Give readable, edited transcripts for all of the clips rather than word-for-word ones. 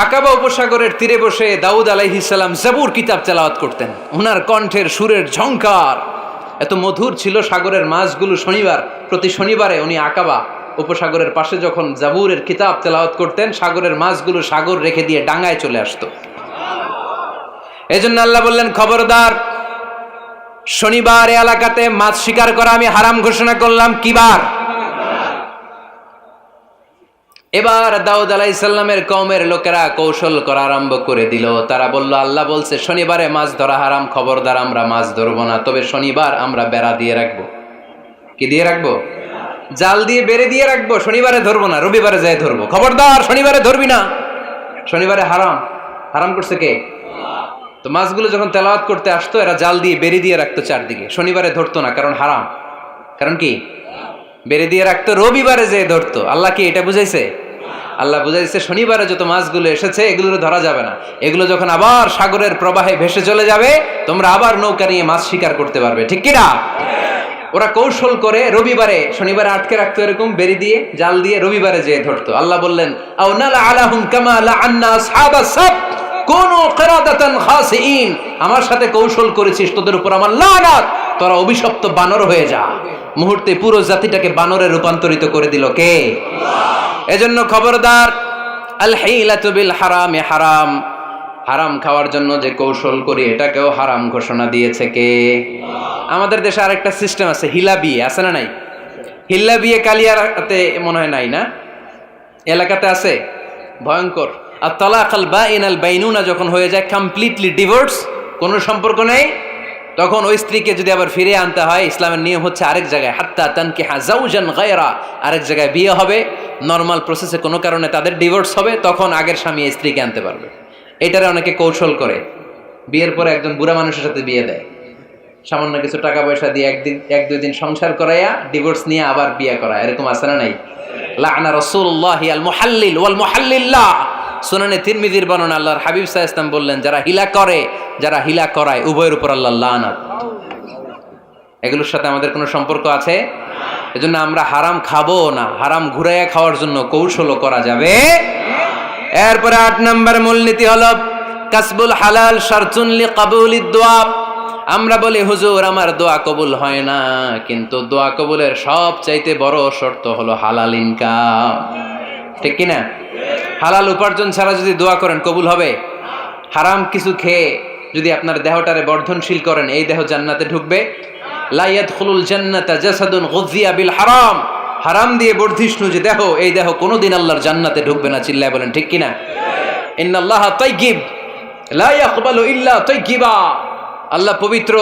আকাবা উপসাগরের তীরে বসে দাউদ আলাইহিস সালাম জাবুর কিতাব তেলাওয়াত করতেন। ওনার কণ্ঠের সুরের ঝংকার এত মধুর ছিল, সাগরের মাছগুলো প্রতি শনিবারে উনি আকাবা উপসাগরের পাশে যখন জাবুরের কিতাব তেলাওয়াত করতেন, সাগরের মাছগুলো সাগর রেখে দিয়ে ডাঙায় চলে আসতো। এজন্য আল্লাহ বললেন, খবরদার, শনিবার এলাকাতে মাছ শিকার করা আমি হারাম ঘোষণা করলাম। কিবার? এবার দাউদ আলাইহিস সালামের কওমের লোকেরা কৌশল করা আরম্ভ করে দিল। তারা বলল, আল্লাহ বলছে শনিবারে মাছ ধরা হারাম, খবরদার আমরা মাছ ধরবো না, তবে শনিবার আমরা বেড়া দিয়ে রাখবো। কি দিয়ে রাখবো? জাল দিয়ে বেড়ে দিয়ে রাখবো। শনিবারে ধরবো না, রবিবারে যাই ধরবো। খবরদার, শনিবারে ধরবি না, শনিবারে হারাম। হারাম করছে কে? তো মাছগুলো যখন তেলাওয়াত করতে আসতো, এরা জাল দিয়ে বেড়ে দিয়ে রাখতো চারদিকে, শনিবারে ধরতো না, কারণ হারাম। কারণ কি? বেড়ে দিয়ে রাখতো, রবিবারে যে ধরতো। আল্লাহ কি এটা বুঝাইছে? আল্লাহ বুঝাইছে শনিবারে যত মাছগুলো এসেছে এগুলো ধরা যাবে না, এগুলো যখন আবার সাগরের প্রবাহে ভেসে চলে যাবে, তোমরা আবার নৌকা নিয়ে মাছ শিকার করতে পারবে। ঠিক কিনা? ওরা কৌশল করে রবিবারে, শনিবারে আটকে রাখতো এরকম বেড়ে দিয়ে, জাল দিয়ে, রবিবারে যেয়ে ধরতো। আল্লাহ বললেন, আও নালা আলাহুম কামা লাআন্না আসহাবাস সাবত কুনু কিরাদাতান খাসিইন। আমার সাথে কৌশল করেছিস, তোদের উপর আমার লানাত, তোরা অভিশপ্ত বানর হয়ে যা। মুহূর্তে পুরো জাতিটাকে বানরে রূপান্তরিত করে দিল কে? এজন্য খবরদার, আল হিলাতু বিল হারামে হারাম। হারাম খাওয়ার জন্য যে কৌশল করি এটাকেও হারাম ঘোষণা দিয়েছে কে? আমাদের দেশে আরেকটা সিস্টেম আছে, হিলা বিয়ে আছে না নাই? হিল্লা বিয়ে কালিয়াতে মনে হয় নাই না? এলাকাতে আছে, ভয়ঙ্কর। আর তালাক আল বাইন আল বাইনুনা যখন হয়ে যায় কমপ্লিটলি ডিভোর্স, কোনো সম্পর্ক নেই, তখন ওই স্ত্রীকে যদি আবার ফিরে আনতে হয়, ইসলামের নিয়ম হচ্ছে আরেক জায়গায়, হাত্তা তানকিহা যাওজান গায়রা, আরেক জায়গায় বিয়ে হবে, নর্মাল প্রসেসে কোনো কারণে তাদের ডিভোর্স হবে, তখন আগের স্বামী স্ত্রীকে আনতে পারবে। এটারে অনেকে কৌশল করে, বিয়ের পরে একজন বুড়া মানুষের সাথে বিয়ে দেয়, সামান্য কিছু টাকা পয়সা দিয়ে এক দুই দিন সংসার করাইয়া ডিভোর্স নিয়ে আবার বিয়ে করা, এরকম আছে না নাই? লাআনা রাসূলুল্লাহি আল মুহাল্লিল ওয়াল মুহাল্লিল্লাহ। সুনানে তিরমিজির বর্ণনা, আল্লাহর হাবিব সাল্লাল্লাহু আলাইহি ওয়াসাল্লাম বললেন, যারা হিলা করে, যারা হিলা করায়, উভয়ের উপর আল্লাহর লানাত। এগুলোর সাথে আমাদের কোনো সম্পর্ক আছে? এজন্য আমরা হারাম খাবো না, হারাম ঘুরাইয়া খাওয়ার জন্য কৌশলও করা যাবে। এরপরে 8 নম্বর মূলনীতি হলো কাসবুল হালাল শারতুন লিকাবুলিদ দুআ। আমরা বলি, হুজুর আমার দোয়া কবুল হয় না, কিন্তু দোয়া কবুলের সবচাইতে বড় শর্ত হলো হালাল ইনকাম। ঠিক কিনা? হালাল উপার্জন ছাড়া যদি দোয়া করেন কবুল হবে? হারাম কিছু খেয়ে যদি আপনার দেহটারে বর্ধনশীল করেন, এই দেহ জান্নাতে ঢুকবে? লা ইয়াদখুলুল জান্নাতা জাসাদুন গুযিয়া বিল হারাম। হারাম দিয়ে বর্ধিষ্ণু যে দেহ, এই দেহ কোনোদিন আল্লাহর জান্নাতে ঢুকবে না। চিল্লায় বলেন ঠিক কিনা? ইন্নাল্লাহা তাইয়্যিব লা ইয়াকবালু ইল্লা তাইয়্যিবা। আল্লাহ পবিত্র,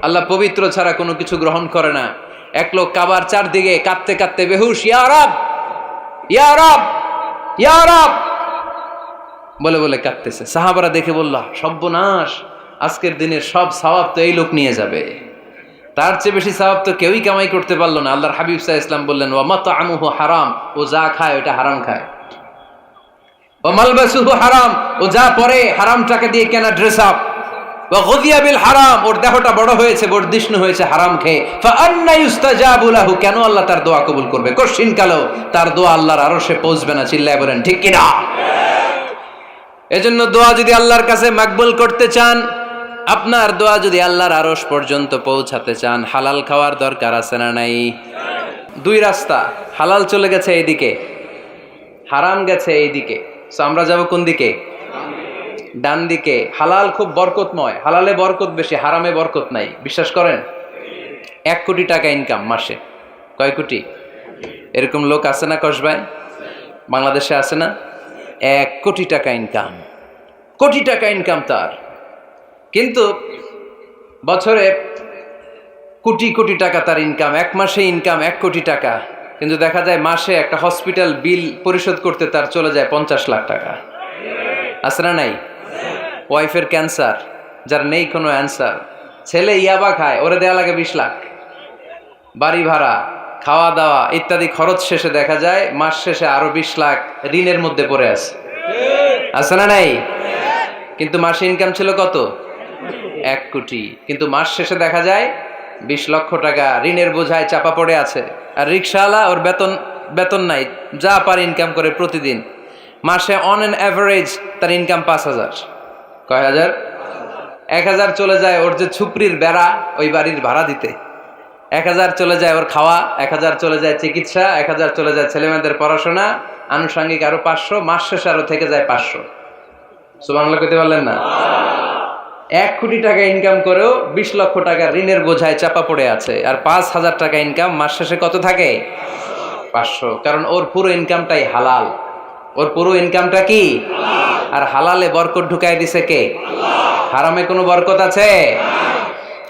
আল্লাহ পবিত্র ছাড়া কোনো কিছু গ্রহণ করে না। এক লোক কাবার চারদিকে কাঁদতে কাঁদতে বেহুশ, ইয়া রাব, ইয়া রাব, ইয়া রাব বলে বলে কাঁদতেছে। সাহাবারা দেখে বলল, সর্বনাশ, আজকের দিনের সব সওয়াব তো এই লোক নিয়ে যাবে, তার চেয়ে বেশি সওয়াব তো কেউই কামাই করতে পারলো না। আল্লাহর হাবিব সাল্লাল্লাহু আলাইহি ওয়াসাল্লাম বললেন, ওয়া মাতআমুহু হারাম, ও যা খায় ওটা হারাম খায়। ওয়া মালবাসুহু হারাম, ও যা পরে হারাম টাকা দিয়ে কেনা ড্রেস আপ। ওয়া গুযিয়া বিল হারাম, ওর দেহটা বড় হয়েছে, বর্ধিষ্ণু হয়েছে হারাম খেয়ে। ফা আন্না ইউস্তাজাবু লাহু, কেন আল্লাহ তার দোয়া কবুল করবে? কঠিন কালো তার দোয়া আল্লাহর আরশে পৌঁছবে না। চিল্লায় বলেন ঠিক কিনা? এজন্য দোয়া যদি আল্লাহর কাছে মাকবুল করতে চান, আপনার দোয়া যদি আল্লাহর আরশ পর্যন্ত পৌঁছাতে চান, হালাল খাওয়ার দরকার আছে না নাই? দুই রাস্তা, হালাল চলে গেছে এইদিকে, হারাম গেছে এইদিকে। সো আমরা যাব কোন দিকে? ডান দিকে। হালাল খুব বরকতময়, হালালে বরকত বেশি, হারামে বরকত নাই। বিশ্বাস করেন? 1 কোটি টাকা ইনকাম মাসে। কয় কোটি? এরকম লোক আছে না কসবায়? বাংলাদেশে আছে না? 1 কোটি টাকা ইনকাম, কোটি টাকা ইনকাম তার, কিন্তু বছরে কোটি কোটি টাকা তার ইনকাম, 1 মাসে ইনকাম 1 কোটি টাকা, কিন্তু দেখা যায় মাসে একটা হসপিটাল বিল পরিশোধ করতে তার চলে যায় 50 লাখ টাকা। আছে না নাই? ওয়াইফের ক্যান্সার, যার নেই কোনো অ্যান্সার, ছেলে ইয়াবা খায়, ওরে দেয়া লাগে 20 লাখ। বাড়ি ভাড়া, খাওয়া দাওয়া ইত্যাদি খরচ শেষে দেখা যায় মাস শেষে আরো 20 লাখ ঋণের মধ্যে পড়ে আছে। আছে না নাই? কিন্তু মাসে ইনকাম ছিল কত? 1 কোটি, কিন্তু মাস শেষে দেখা যায় 20 লক্ষ টাকা ঋণের বোঝায় চাপা পড়ে আছে। আর রিকশাওয়ালা, ওর বেতন নাই, যা পারে ইনকাম করে প্রতিদিন। মাসে অন অ্যান অ্যাভারেজ তার ইনকাম 5,000। কয় হাজার? 1,000 চলে যায় ওর যে ছুপরির বেড়া ওই বাড়ির ভাড়া দিতে, 1,000 চলে যায় ওর খাওয়া, 1,000 চলে যায় চিকিৎসা, 1,000 চলে যায় ছেলেমেয়েদের পড়াশোনা, আনুষঙ্গিক আরো 500, মাস শেষে আরো থেকে যায় 500। সুবহানাল্লাহ কইতে পারলেন না? 1 কোটি টাকা ইনকাম করেও 20 লক্ষ টাকা ঋণের বোঝায় চাপা পড়ে আছে, আর 5,000 টাকা ইনকাম, মাস শেষে কত থাকে? 500। কারণ ওর পুরো ইনকামটাই হালাল। ওর পুরো ইনকামটা কি? আর হালালে বরকত ঢুকাই দিছে কে? হারামে কোনো বরকত আছে?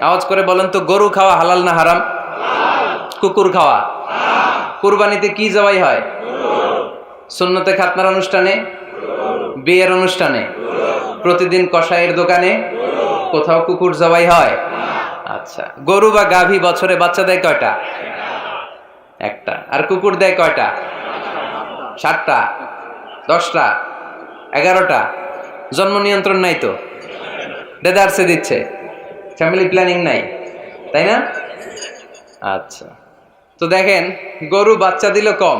আওয়াজ করে বলেন তো, গরু খাওয়া হালাল না হারাম? কুকুর খাওয়া? কুরবানিতে কি জবাই হয়? সুন্নতে খাতনার অনুষ্ঠানে, বিয়ের অনুষ্ঠানে, প্রতিদিন কসাইয়ের দোকানে, কোথাও কুকুর জবাই হয়? আচ্ছা, গরু বা গাভী বছরে বাচ্চা দেয় কয়টা? একটা। আর কুকুর দেয় কয়টা? 7টা, 10টা, 11টা। জন্ম নিয়ন্ত্রণ নাই তো, দেদারসে দিচ্ছে, ফ্যামিলি প্ল্যানিং নাই, তাই না? আচ্ছা, তো দেখেন, গরু বাচ্চা দিল কম,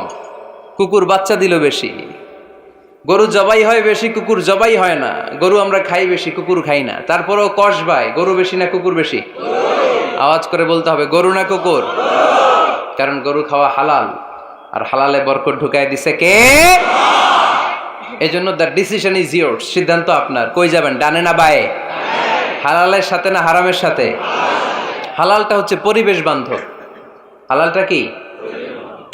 কুকুর বাচ্চা দিল বেশি। গরু জবাই হয় বেশি, কুকুর জবাই হয় না। গরু আমরা খাই বেশি, কুকুর খাই না। তারপরেও কসবায় গরু বেশি না কুকুর বেশি? আওয়াজ করে বলতে হবে, গরু না কুকুর? কারণ গরু খাওয়া হালাল, আর হালালে বরকত ঢুকাই দিছে কে? এজন্য দ্য ডিসিশন ইজ ইয়োরস, সিদ্ধান্ত আপনার। কই যাবেন, ডানে না বায়ে? হালালের সাথে না হারামের সাথে? হালালটা হচ্ছে পরিবেশ বান্ধব। হালালটা কি?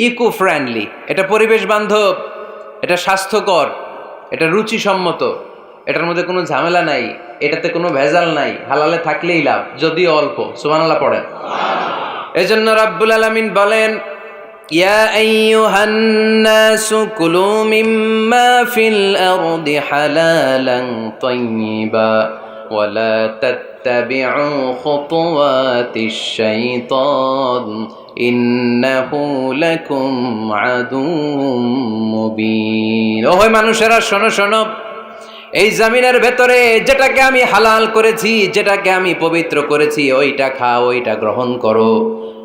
Eco friendly. এটা পরিবেশ বান্ধব, এটা স্বাস্থ্যকর, এটা রুচিসম্মত, এটার মধ্যে কোনো ঝামেলা নাই, এটাতে কোনো ভেজাল নাই। হালালে থাকলেই লাভ, যদিও অল্প। সুবহানাল্লাহ পড়েন। এজন্য রাব্বুল আলামিন বলেন, ইয়া আইয়ুহান নাসু কুলু মিম্মা ফিল আরদি হালালান তাইয়্যিবা ওয়া লা তাত্তাবিউ খুতুওয়াতিশ শাইতান ইন্নাহু লাকুম আদুউম মুবিন। ওহে মানুষেরা, শোনো শোনো, এই জমিনের ভেতরে যেটাকে আমি হালাল করেছি, যেটাকে আমি পবিত্র করেছি, ওইটা খাও, ওইটা গ্রহণ করো।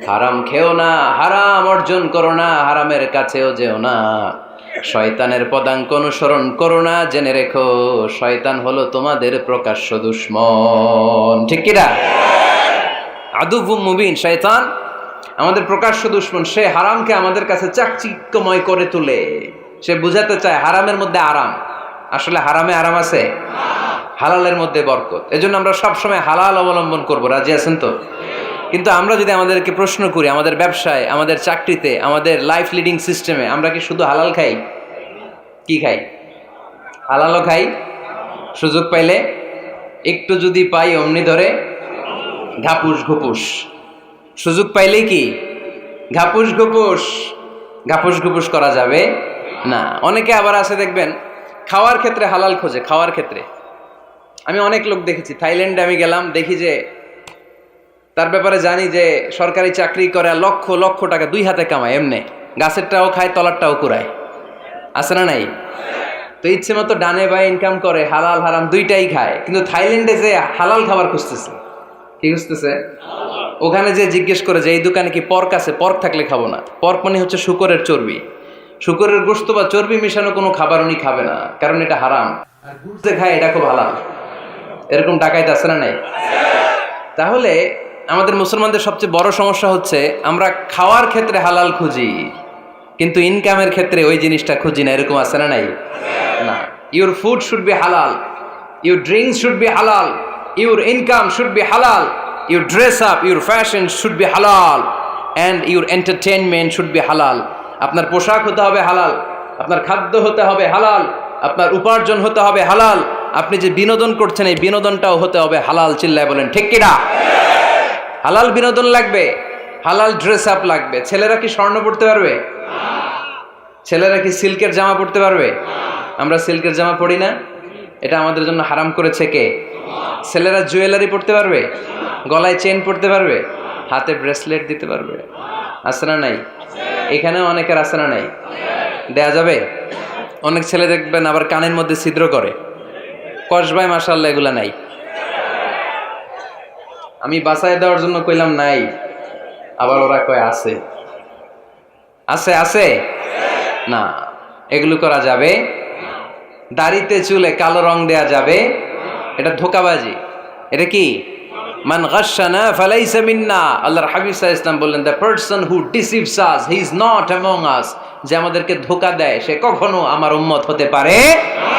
হারাম খেও না, হারাম অর্জন করো না, হারামের কাছেও যেও না। শয়তানের পদাঙ্ক অনুসরণ করো না। জেনে রেখো, শয়তান হলো তোমাদের প্রকাশ্য দুশমন। ঠিক কিনা? আদুউম মুবিন। শয়তান আমাদের প্রকাশ্য দুশমন। সে হারামকে আমাদের কাছে চাকচিক্যময় করে তুলে। সে বুঝাতে চায় হারামের মধ্যে আরাম। আসলে হারামে আরাম আছে, হালালের মধ্যে বরকত। এজন্য আমরা সবসময় হালাল অবলম্বন করব। রাজি আছেন তো? কিন্তু আমরা যদি আমাদেরকে প্রশ্ন করি, আমাদের ব্যবসায়, আমাদের চাকরিতে, আমাদের লাইফ লিডিং সিস্টেমে আমরা কি শুধু হালাল খাই? কি খাই? হালালও খাই, সুযোগ পাইলে একটু যদি পাই অমনি ধরে ঘাপুস ঘুপুস। সুযোগ পাইলেই কি ঘাপুস ঘুপুস? ঘাপুস ঘুপুস করা যাবে না। অনেকে আবার আছে দেখবেন, খাওয়ার ক্ষেত্রে হালাল খোঁজে। খাওয়ার ক্ষেত্রে আমি অনেক লোক দেখেছি। থাইল্যান্ডে আমি গেলাম, দেখি যে তার ব্যাপারে জানি যে সরকারি চাকরি করে, লক্ষ লক্ষ টাকা 2 হাতে কামায়। এমনি গাছেরটাও খায়, তলারটাও কুড়ায়। আছে না নাই? তো ইচ্ছে মতো ডানে বায়ে ইনকাম করে, হালাল হারাম দুইটাই খায়। কিন্তু থাইল্যান্ডে যে হালাল খাবার খুঁজতেছে। কি খুঁজতেছে? ওখানে যে জিজ্ঞেস করে যে এই দোকানে কি পর্ক আছে? পর্ক থাকলে খাবো না। পর্ক মানে হচ্ছে শুকরের চর্বি। শুকরের গোশত বা চর্বি মিশানো কোনো খাবার উনি খাবে না, কারণ এটা হারাম। আর ঘুরতে খায়, এটা খুব হালাল। এরকম ডাকাইতে আছে না নাই? তাহলে আমাদের মুসলমানদের সবচেয়ে বড় সমস্যা হচ্ছে আমরা খাওয়ার ক্ষেত্রে হালাল খুঁজি, কিন্তু ইনকামের ক্ষেত্রে ওই জিনিসটা খুঁজি না। এরকম আছে না নাই? না। Your food should be halal, your drinks should be halal, your income should be halal, your dress up, your fashion should be halal, and your entertainment should be halal. আপনার পোশাক হতে হবে হালাল, আপনার খাদ্য হতে হবে হালাল, আপনার উপার্জন হতে হবে হালাল, আপনি যে বিনোদন করছেন এই বিনোদনটাও হতে হবে হালাল। চিল্লায় বলেন ঠিক কিনা? হালাল বিনোদন লাগবে, হালাল ড্রেস আপ লাগবে। ছেলেরা কি স্বর্ণ পড়তে পারবে? ছেলেরা কি সিল্কের জামা পড়তে পারবে? আমরা সিল্কের জামা পড়ি না, এটা আমাদের জন্য হারাম করেছে কে? ছেলেরা জুয়েলারি পড়তে পারবে? গলায় চেন পড়তে পারবে? হাতে ব্রেসলেট দিতে পারবে? আছে না নাই? এখানেও অনেকের আছে না নাই? দেয়া যাবে? অনেক ছেলে দেখবেন আবার কানের মধ্যে ছিদ্র করে। কসবায় মাশাআল্লাহ এগুলা নাই। আমি বাঁচায় দেওয়ার জন্য কইলাম নাই, আবার ওরা কয় আছে। আছে আছে না, এগুলো করা যাবে দাড়িতে চুলে কালো রং দেয়া যাবে, এটা ধোঁকাবাজি। এটা কি? মান গাশশানা ফালাইসা মিন্না। আল্লাহর হাবিব সাল্লাল্লাহু আলাইহি ওয়াসাল্লাম বললেন, the person who deceives us he is not among আস। যে আমাদেরকে ধোঁকা দেয় সে কখনো আমার উম্মত হতে পারে না।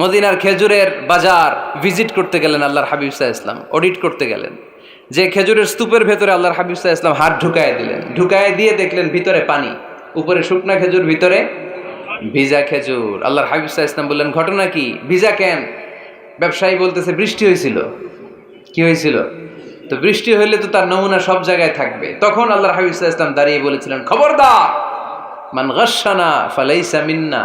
মদিনার খেজুরের বাজার ভিজিট করতে গেলেন আল্লাহর হাবিব সাল্লাল্লাহু আলাইহি ওয়াসাল্লাম, অডিট করতে গেলেন। যে খেজুরের স্তূপের ভেতরে আল্লাহর হাবিব সাল্লাল্লাহু আলাইহি ওয়াসাল্লাম হাত ঢুকায় দিলেন, ঢুকায় দিয়ে দেখলেন ভিতরে পানি, উপরে শুকনা খেজুর, ভিতরে ভিজা খেজুর। আল্লাহর হাবিব সাল্লাল্লাহু আলাইহি ওয়াসাল্লাম বললেন, ঘটনা কি? ভিজা কেন? ব্যবসায়ী বলতেছে, বৃষ্টি হয়েছিল। কি হয়েছিল? তো বৃষ্টি হইলে তো তার নমুনা সব জায়গায় থাকবে। তখন আল্লাহর হাবিব সাল্লাল্লাহু আলাইহি ওয়াসাল্লাম দাঁড়িয়ে বলেছিলেন, খবরদার, মান গাশশানা ফালাইসা মিন্না।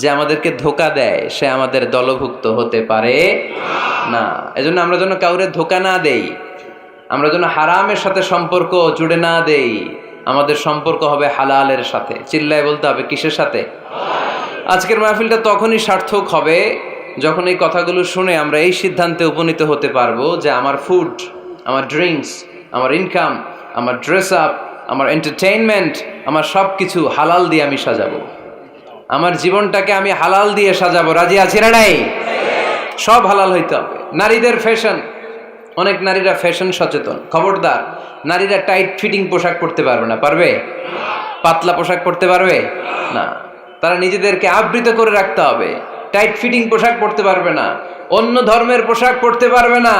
যে আমাদেরকে ধোঁকা দেয় সে আমাদের দলভুক্ত হতে পারে না। এজন্য আমরা যেন কাউরে ধোঁকা না দেই, আমরা যেন হারামের সাথে সম্পর্ক জুড়ে না দেই। আমাদের সম্পর্ক হবে হালালের সাথে। চিল্লায় বলতে হবে, কিসের সাথে? আজকের মাহফিলটা তখনই সার্থক হবে যখন এই কথাগুলো শুনে আমরা এই সিদ্ধান্তে উপনীত হতে পারবো যে আমার ফুড, আমার ড্রিঙ্কস, আমার ইনকাম, আমার ড্রেস আপ, আমার এন্টারটেইনমেন্ট, আমার সব কিছু হালাল দিয়ে আমি সাজাবো। আমার জীবনটাকে আমি হালাল দিয়ে সাজাবো। রাজি আছি না নাই? সব হালাল হইতে হবে। নারীদের ফ্যাশন, অনেক নারীরা ফ্যাশন সচেতন। খবরদার, নারীরা টাইট ফিটিং পোশাক পরতে পারবে না। পারবে? পাতলা পোশাক পরতে পারবে না। তারা নিজেদেরকে আবৃত করে রাখতে হবে। টাইট ফিটিং পোশাক পরতে পারবে না, অন্য ধর্মের পোশাক পরতে পারবে না,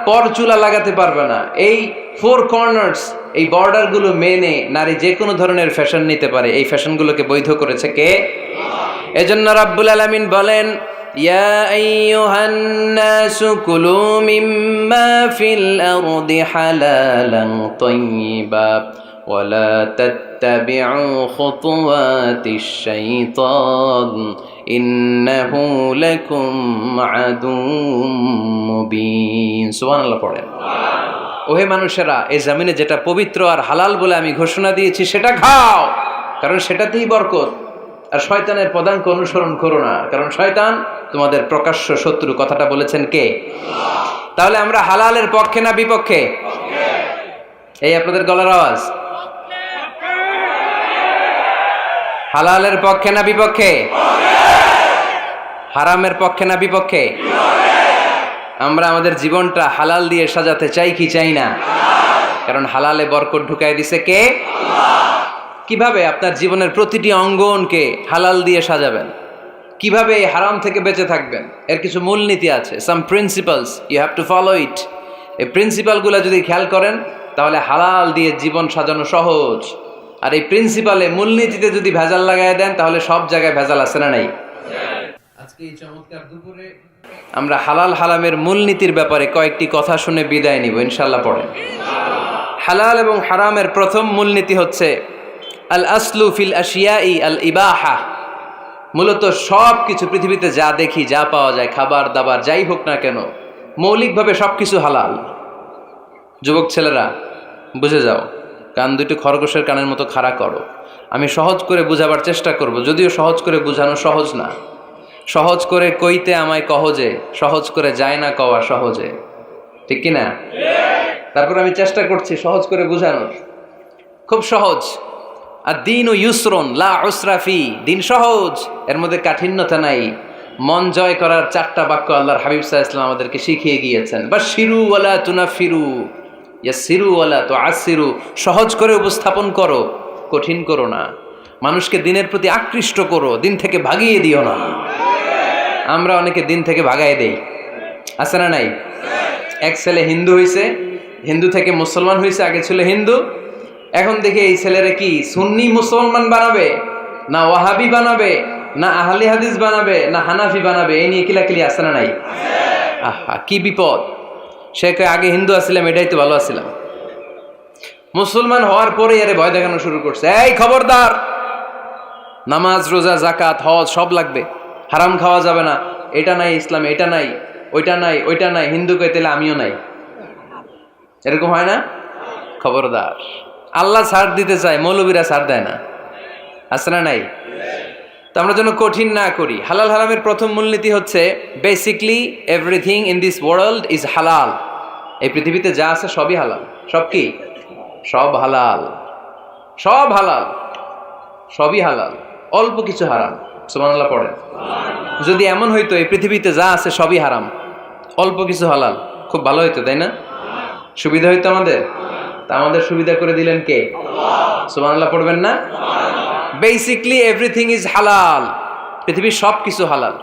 পর চুলা লাগাতে পারবে না। এই ফোর কর্নার্স, এই বর্ডারগুলো মেনে নারী যে কোনো ধরনের ফ্যাশন নিতে পারে। এই ফ্যাশনগুলোকে বৈধ করেছে কে? এজন্য রাব্বুল আলামিন বলেন, ইয়া আইয়ুহান নাসু কুলু মিম্মা ফিল আরদি হালালান তাইয়্যিবা ওয়ালা তাত্তাবিউ খুতুওয়াতিশ শাইতান ইন্নাহু লাকুম আদুউম মুবিন। সুবহানাল্লাহ পড়েন। ওহে মানুষেরা, এই জমিনে যেটা পবিত্র আর হালাল বলে আমি ঘোষণা দিয়েছি সেটা খাও, কারণ সেটাতেই বরকত। আর শয়তানের পদাঙ্ক অনুসরণ করো না, কারণ শয়তান তোমাদের প্রকাশ্য শত্রু। কথাটা বলেছেন কে? তাহলে আমরা হালালের পক্ষে না বিপক্ষে? এই আপনাদের গলার আওয়াজ। হালালের পক্ষে না বিপক্ষে? হারামের পক্ষে না বিপক্ষে? আমরা আমাদের জীবনটা হালাল দিয়ে সাজাতে চাই কি চাই না? কারণ হালালে বরকত ঢুকাই দিছে কে? কিভাবে আপনার জীবনের প্রতিটি অঙ্গনকে হালাল দিয়ে সাজাবেন? কিভাবে এই হারাম থেকে বেঁচে থাকবেন? এর কিছু মূলনীতি আছে, some principles, you have to follow it. এই প্রিন্সিপালগুলো যদি খেয়াল করেন তাহলে হালাল দিয়ে জীবন সাজানো সহজ। আর এই প্রিন্সিপালে, মূলনীতিতে যদি ভেজাল লাগাই দেন তাহলে সব জায়গায় ভেজাল আছে না নাই? আজকে এই চমৎকার দুপুরে আমরা হালাল হারামের মূলনীতির ব্যাপারে কয়েকটি কথা শুনে বিদায় নিব ইনশাআল্লাহ। পড়েন। হালাল এবং হারামের প্রথম মূলনীতি হচ্ছে আল আসলু ফিল আশিয়াই আল ইবাহা। মূলত সব কিছু পৃথিবীতে যা দেখি, যা পাওয়া যায়, খাবার দাবার যাই হোক না কেন, মৌলিকভাবে সব কিছু হালাল। যুবক ছেলেরা বুঝে যাও, কান দুটো খরগোশের কানের মতো খাড়া করো। আমি সহজ করে বুঝাবার চেষ্টা করব, যদিও সহজ করে বুঝানো সহজ না। সহজ করে কইতে আমায় কহজে, সহজ করে যায় না কওয়া সহজে। ঠিক কিনা? তারপর আমি চেষ্টা করছি সহজ করে বুঝানোর। খুব সহজ। আর দিন ও ইউসরুন লা উসরা ফি। দিন সহজ, এর মধ্যে কাঠিন্যতা নাই। মন জয় করার 4টা বাক্য আল্লাহর হাবিব সাল্লাল্লাহু আলাইহি ওয়াসাল্লাম আমাদেরকে শিখিয়ে গিয়েছেন। বাশিরু ওয়ালা তুনাফিরু, ইয়াসিরু ওয়ালা তুআসিরু। সহজ করে উপস্থাপন করো, কঠিন করো না। মানুষকে দিনের প্রতি আকৃষ্ট করো, দিন থেকে ভাগিয়ে দিও না। আমরা অনেকে দিন থেকে ভাগাই দেই, আছে না নাই? এক ছেলে হিন্দু হইছে, হিন্দু থেকে মুসলমান হইছে, আগে ছিল হিন্দু, এখন দেখে এই ছেলেরা কি সুন্নি মুসলমান বানাবে, না ওয়াহাবি বানাবে, না আহলে হাদিস বানাবে, না হানাফি বানাবে, এই নিয়ে কিলাকিলি, আছে না নাই? আহা, কি বিপদ! সে আগে হিন্দু আসছিলাম, এটাই তো ভালো আসছিলাম। মুসলমান হওয়ার পরে এর ভয় দেখানো শুরু করছে, এই খবরদার, নামাজ রোজা জাকাত হজ সব লাগবে, হারাম খাওয়া যাবে না, এটা নাই ইসলাম, এটা নাই, ওইটা নাই, ওইটা নাই, হিন্দু কইতে আমিও নাই। এরকম হয় না? খবরদার, আল্লাহ ছাড় দিতে চায়, মৌলবীরা ছাড় দেয় না, আছে না নাই? তো আমরা যেন কঠিন না করি। হালাল হারামের প্রথম মূলনীতি হচ্ছে basically everything in this world is হালাল। এই পৃথিবীতে যা আছে সবই হালাল। সব কি? সব হালাল, সব হালাল, সবই হালাল, অল্প কিছু হারাম। সুবহানাল্লাহ পড়েন। যদি এমন হইতো এই পৃথিবীতে যা আছে সবই হারাম, অল্প কিছু হালাল, খুব ভালো হইতো, তাই না? সুবিধা হইতো আমাদের। তা আমাদের সুবিধা করে দিলেন কে? সুবহানাল্লাহ পড়বেন না? বেসিকলি এভরিথিং ইজ হালাল। পৃথিবীর সব কিছু হালাল।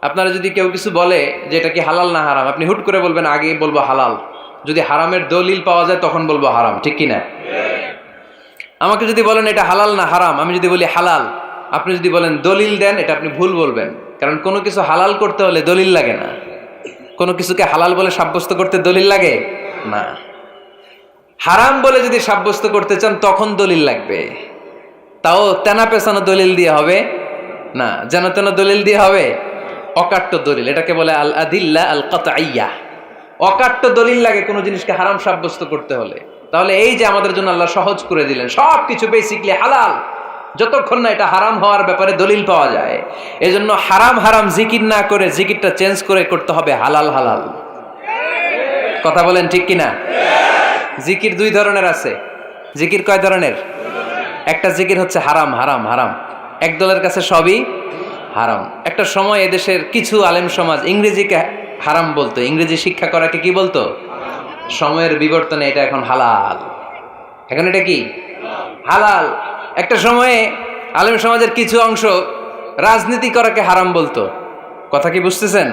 আপনারা যদি কেউ কিছু বলে যে এটা কি হালাল না হারাম, আপনি হুট করে বলবেন আগে বলবো হালাল। যদি হারামের দলিল পাওয়া যায় তখন বলবো হারাম, ঠিক কি না? আমাকে যদি বলেন এটা হালাল না হারাম, আমি যদি বলি হালাল, আপনি যদি বলেন দলিল দেন, এটা আপনি ভুল বলবেন। কারণ কোনো কিছু হালাল করতে হলে দলিল লাগে না। কোনো কিছুকে হালাল বলে সাব্যস্ত করতে দলিল লাগে না। হারাম বলে যদি সাব্যস্ত করতে চান তখন দলিল লাগবে, তাও তেনা পেছানো দলিল দিয়ে হবে না, যেন তেন দলিল দিয়ে হবে, অকাট্য দলিল। এটাকে বলে আল আদিল্লা আল কাতঈয়া। অকাট্য দলিল লাগে কোনো জিনিসকে হারাম সাব্যস্ত করতে হলে। তাহলে এই যে আমাদের জন্য আল্লাহ সহজ করে দিলেন, সব কিছু বেসিকলি হালাল, যতক্ষণ না এটা হারাম হওয়ার ব্যাপারে দলিল পাওয়া যায়। এজন্য হারাম হারাম জিকির না করে জিকিরটা চেঞ্জ করে করতে হবে হালাল হালাল। কথা বলেন ঠিক কিনা? জিকির দুই ধরনের আছে। জিকির কয় ধরনের? একটা জিকির হচ্ছে হারাম হারাম হারাম, এক দলের কাছে সবই হারাম। একটা সময় এদেশের কিছু আলেম সমাজ ইংরেজিকে হারাম বলতো, ইংরেজি শিক্ষা করাকে কি বলতো? সময়ের বিবর্তনে এটা এখন হালাল। এখন এটা কি হালাল। একটা সময়ে আলেম সমাজের কিছু অংশ রাজনীতি করাকে হারাম বলতো। কথা কি বুঝতেছেন?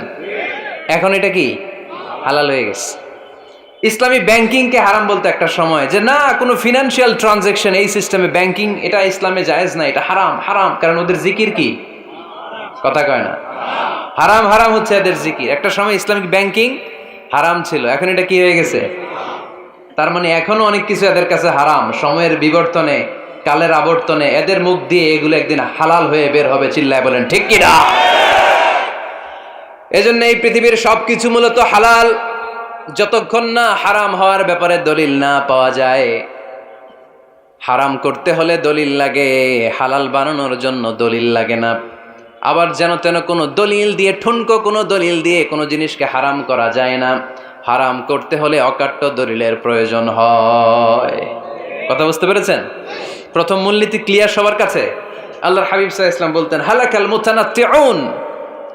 এখন এটা কি হালাল হয়ে গেছে। ইসলামী ব্যাংকিংকে হারাম বলতো একটা সময়, যে না কোনো ফিনান্সিয়াল ট্রানজাকশন এই সিস্টেমে ব্যাংকিং এটা ইসলামে জায়েজ না, এটা হারাম হারাম। কারণ ওদের জিকির কি? কথা কয় না। হারাম হারাম হচ্ছে এদের জিকির। একটা সময় ইসলামিক ব্যাংকিং হারাম ছিল, এখন এটা কি হয়ে গেছে? তার মানে এখনো অনেক কিছু এদের কাছে হারাম। সময়ের বিবর্তনে, কালের আবর্তনে এদের মুখ দিয়ে এগুলো একদিন হালাল হয়ে বের হবে। চিল্লায় বলেন ঠিক কি না? এজন্য এই পৃথিবীর সবকিছু মূলত হালাল, যতক্ষণ না হারাম হওয়ার ব্যাপারে দলিল না পাওয়া যায়। হারাম করতে হলে দলিল লাগে, হালাল বানানোর জন্য দলিল লাগে না। আবার যেন তেন কোনো দলিল দিয়ে, ঠুনকো কোনো দলিল দিয়ে কোনো জিনিসকে হারাম করা যায় না। হারাম করতে হলে অকাট্য দলিলের প্রয়োজন হয়। কথা বুঝতে পেরেছেন? প্রথম মূলনীতি ক্লিয়ার সবার কাছে? আল্লাহর হাবিব সাল্লাল্লাহু আলাইহি ওয়াসাল্লাম বলতেন হালাকাল মুতানাত্তিউন,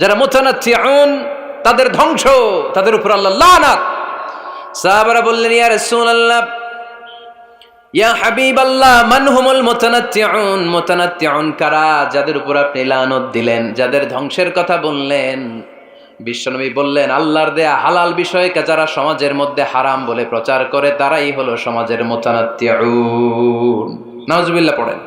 যারা মুতানাত্তিউন তাদের ধ্বংস, তাদের উপর আল্লাহ লানাত। সাহাবারা বললেন ইয়া রাসূলুল্লাহ, ইয়া হাবিবাল্লাহ, মান হুমুল মুতানাত্তিউন? মুতানাত্তিউন কারা যাদের উপর আপনি লানত দিলেন, যাদের ধ্বংসের কথা বললেন? বিশ্বনবী বললেন আল্লাহর দেয়া হালাল বিষয়কে যারা সমাজের মধ্যে হারাম বলে প্রচার করে তারাই হলো সমাজের মুতানাত্তিউন। নাউজুবিল্লাহ পড়েন।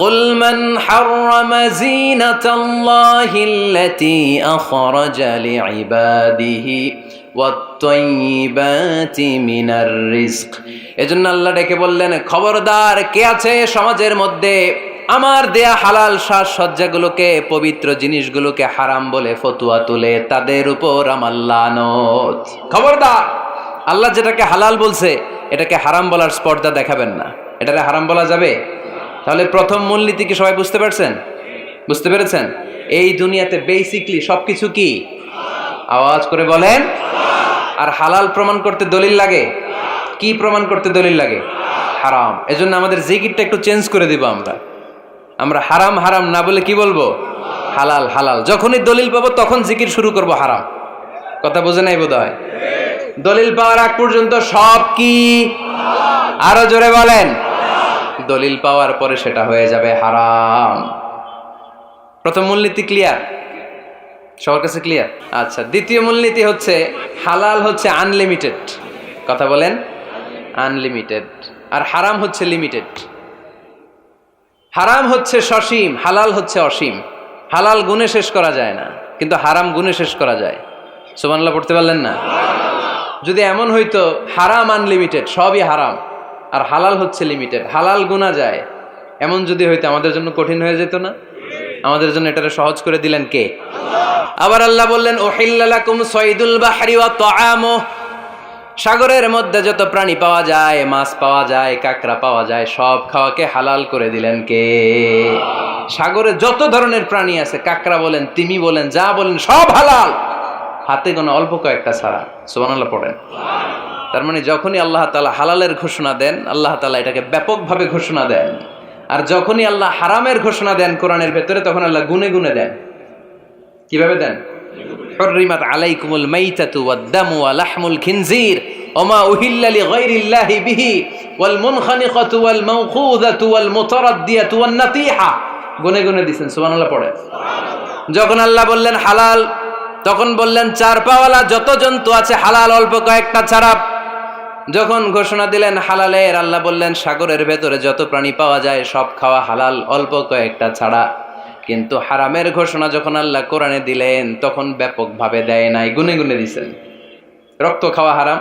কুল মান হাররামা যিনাতাল্লাহিল্লাতী আখরাজা লিইবাদিহি ওয়াত-তাইয়্যিবাতি মিনার রিজক। এজন্য আল্লাহ ডেকে বললেন খবরদার, কে আছে সমাজের মধ্যে আমার দেয়া হালাল সাজসজ্জাগুলোকে, পবিত্র জিনিসগুলোকে হারাম বলে ফতোয়া তুলে, তাদের উপর আমার লানত। খবরদার, আল্লাহ যেটাকে হালাল বলছে এটাকে হারাম বলার স্পর্ধা দেখাবেন না। এটাকে হারাম বলা যাবে? তাহলে প্রথম মূলনীতি কি সবাই বুঝতে পারছেন? বুঝতে পেরেছেন? এই দুনিয়াতে বেসিকলি সবকিছু কি? আওয়াজ করে বলেন। আর হালাল প্রমাণ করতে দলিল লাগে। কি প্রমাণ করতে দলিল লাগে? হারাম। এজন্য আমাদের জিকিরটা একটু চেঞ্জ করে দিব। আমরা হারাম হারাম না বলে কি বলবো? হালাল হালাল। যখনই দলিল পাবো তখন জিকির শুরু করব হারাম। কথা বোঝে নাই বোধহয়? দলিল পাওয়ার আগ পর্যন্ত সব কি? আরো জোরে বলেন। দলিল পাওয়ার পরে সেটা হয়ে যাবে হারাম। প্রথম মূলনীতি ক্লিয়ার? সবার কাছে ক্লিয়ার? আচ্ছা, দ্বিতীয় মূলনীতি হচ্ছে হালাল হচ্ছে আনলিমিটেড। কথা বলেন। আনলিমিটেড। আর হারাম হচ্ছে লিমিটেড। হারাম হচ্ছে সসীম, হালাল হচ্ছে অসীম। হালাল গুণে শেষ করা যায় না, কিন্তু হারাম গুণে শেষ করা যায়। সুবহানাল্লাহ পড়তে পারলেন না? যদি এমন হইতো হারাম আনলিমিটেড, সবই হারাম, আর হালাল হচ্ছে লিমিটেড, হালাল গুণা যায়, এমন যদি হইতো আমাদের জন্য কঠিন হয়ে যেত না? আমাদের জন্য এটারে সহজ করে দিলেন কে? আবার আল্লাহ বললেন উহিল্লা লাকুম সাইদুল বাহরি ওয়া তাআমুহু, সাগরের মধ্যে যত প্রাণী পাওয়া যায়, মাছ পাওয়া যায়, কাঁকড়া পাওয়া যায়, সব খাওয়াকে হালাল করে দিলেন কে? সাগরে যত ধরনের প্রাণী আছে, কাঁকড়া বলেন, তিমি বলেন, যা বলেন সব হালাল, হাতে গোনা অল্প কয়েকটা ছাড়া। সুবহানাল্লাহ পড়েন। তার মানে যখনই আল্লাহ তাআলা হালালের ঘোষণা দেন, আল্লাহ তাআলা এটাকে ব্যাপকভাবে ঘোষণা দেন। আর যখনই আল্লাহ হারামের ঘোষণা দেন কোরআনের ভেতরে, তখন আল্লাহ গুনে গুনে দেন। কিভাবে দেন? হুররিমাত আলাইকুমুল মাইতাতু ওয়াদ-দামু ওয়া লাহমুল খিনজির ওয়া মা উহিল্লা লিগাইরিল্লাহি বিহি ওয়াল মুনখানিকাতু ওয়াল মাওখুযাতু ওয়াল মুতারাদ্দিয়াতু ওয়ান নাতিহা। গুনে গুনে দিবেন, সুবহানাল্লাহ পড়ে। যখন আল্লাহ বললেন হালাল, তখন বললেন চার পাওয়ালা যত জন্তু আছে হালাল, অল্প কয়েকটা ছাড়া। যখন ঘোষণা দিলেন হালালের, আল্লাহ বললেন সাগরের ভেতরে যত প্রাণী পাওয়া যায় সব খাওয়া হালাল, অল্প কয়েকটা ছাড়া। কিন্তু হারামের ঘোষণা যখন আল্লাহ কোরআনে দিলেন, তখন ব্যাপকভাবে দেয় নাই, গুনে গুনে দিছেন। রক্ত খাওয়া হারাম,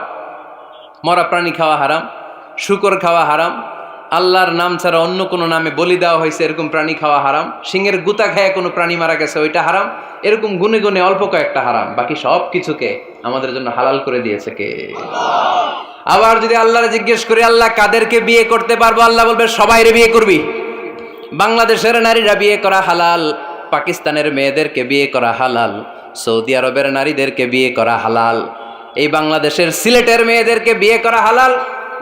মরা প্রাণী খাওয়া হারাম, শূকর খাওয়া হারাম, আল্লাহর নাম ছাড়া অন্য কোনো নামে বলি দেওয়া হয়েছে এরকম প্রাণী খাওয়া হারাম, সিংহের গুতা খায় কোনো প্রাণী মারা গেছে ওইটা হারাম। এরকম গুনে গুনে অল্প কয়েকটা হারাম, বাকি সব কিছুকে আমাদের জন্য হালাল করে দিয়েছে কে? আবার যদি আল্লাহরে জিজ্ঞেস করি আল্লাহ কাদেরকে বিয়ে করতে পারবো, আল্লাহ বলবে সবাইরে বিয়ে করবি। বাংলাদেশের নারীরা বিয়ে করা হালাল, পাকিস্তানের মেয়েদেরকে বিয়ে করা হালাল, সৌদি আরবের নারীদেরকে বিয়ে করা হালাল, এই বাংলাদেশের সিলেটের মেয়েদেরকে বিয়ে করা হালাল,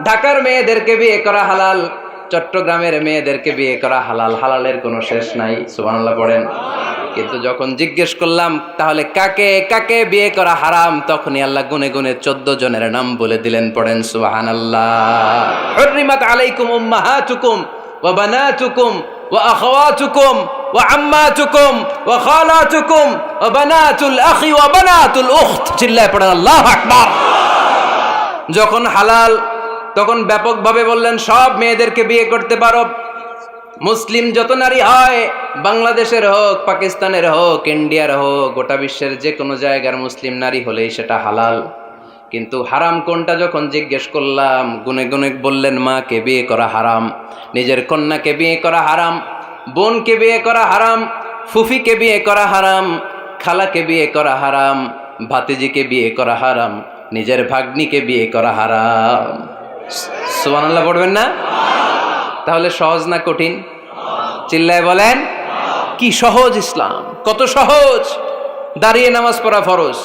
ঢাকার মেয়েদেরকে বিয়ে করা হালাল, চট্টগ্রামের মেয়েদেরকে বিয়ে করা হালাল। হালালের কোনো শেষ নাই, সুবহানাল্লাহ পড়েন। কিন্তু যখন জিজ্ঞেস করলাম তাহলে কাকে কাকে বিয়ে করা হারাম, তখনই আল্লাহ গুনে গুনে 14 জনের নাম বলে দিলেন, পড়েন সুবহানাল্লাহ। হুররিমাত আলাইকুম উম্মাহাতুকুম ওয়া বানাতুকুম ওয়া আখাওয়াতুকুম ওয়া আম্মাতুকুম ওয়া খালাতুকুম ওয়া বানাতুল আখি ওয়া বানাতুল উখত। চিল্লায় পড়েন আল্লাহু আকবার। যখন হালাল, তখন ব্যাপকভাবে বললেন সব মেয়েদেরকে বিয়ে করতে পারো। মুসলিম যত নারী হয়, বাংলাদেশের হোক, পাকিস্তানের হোক, ইন্ডিয়ার হোক, গোটা বিশ্বের যে কোনো জায়গার মুসলিম নারী হলেই সেটা হালাল। কিন্তু হারাম কোনটা যখন জিজ্ঞেস করলাম, গুনে গুনে বললেন মাকে বিয়ে করা হারাম, নিজের কন্যাকে বিয়ে করা হারাম, বোনকে বিয়ে করা হারাম, ফুফিকে বিয়ে করা হারাম, খালাকে বিয়ে করা হারাম, ভাতিজিকে বিয়ে করা হারাম, নিজের ভাগ্নিকে বিয়ে করা হারাম। সুবহানাল্লাহ পড়বেন না? তাহলে সহজ না কঠিন? চিল্লায় বলেন কি সহজ ইসলাম, কত সহজ। দাঁড়িয়ে নামাজ পড়া ফরজ,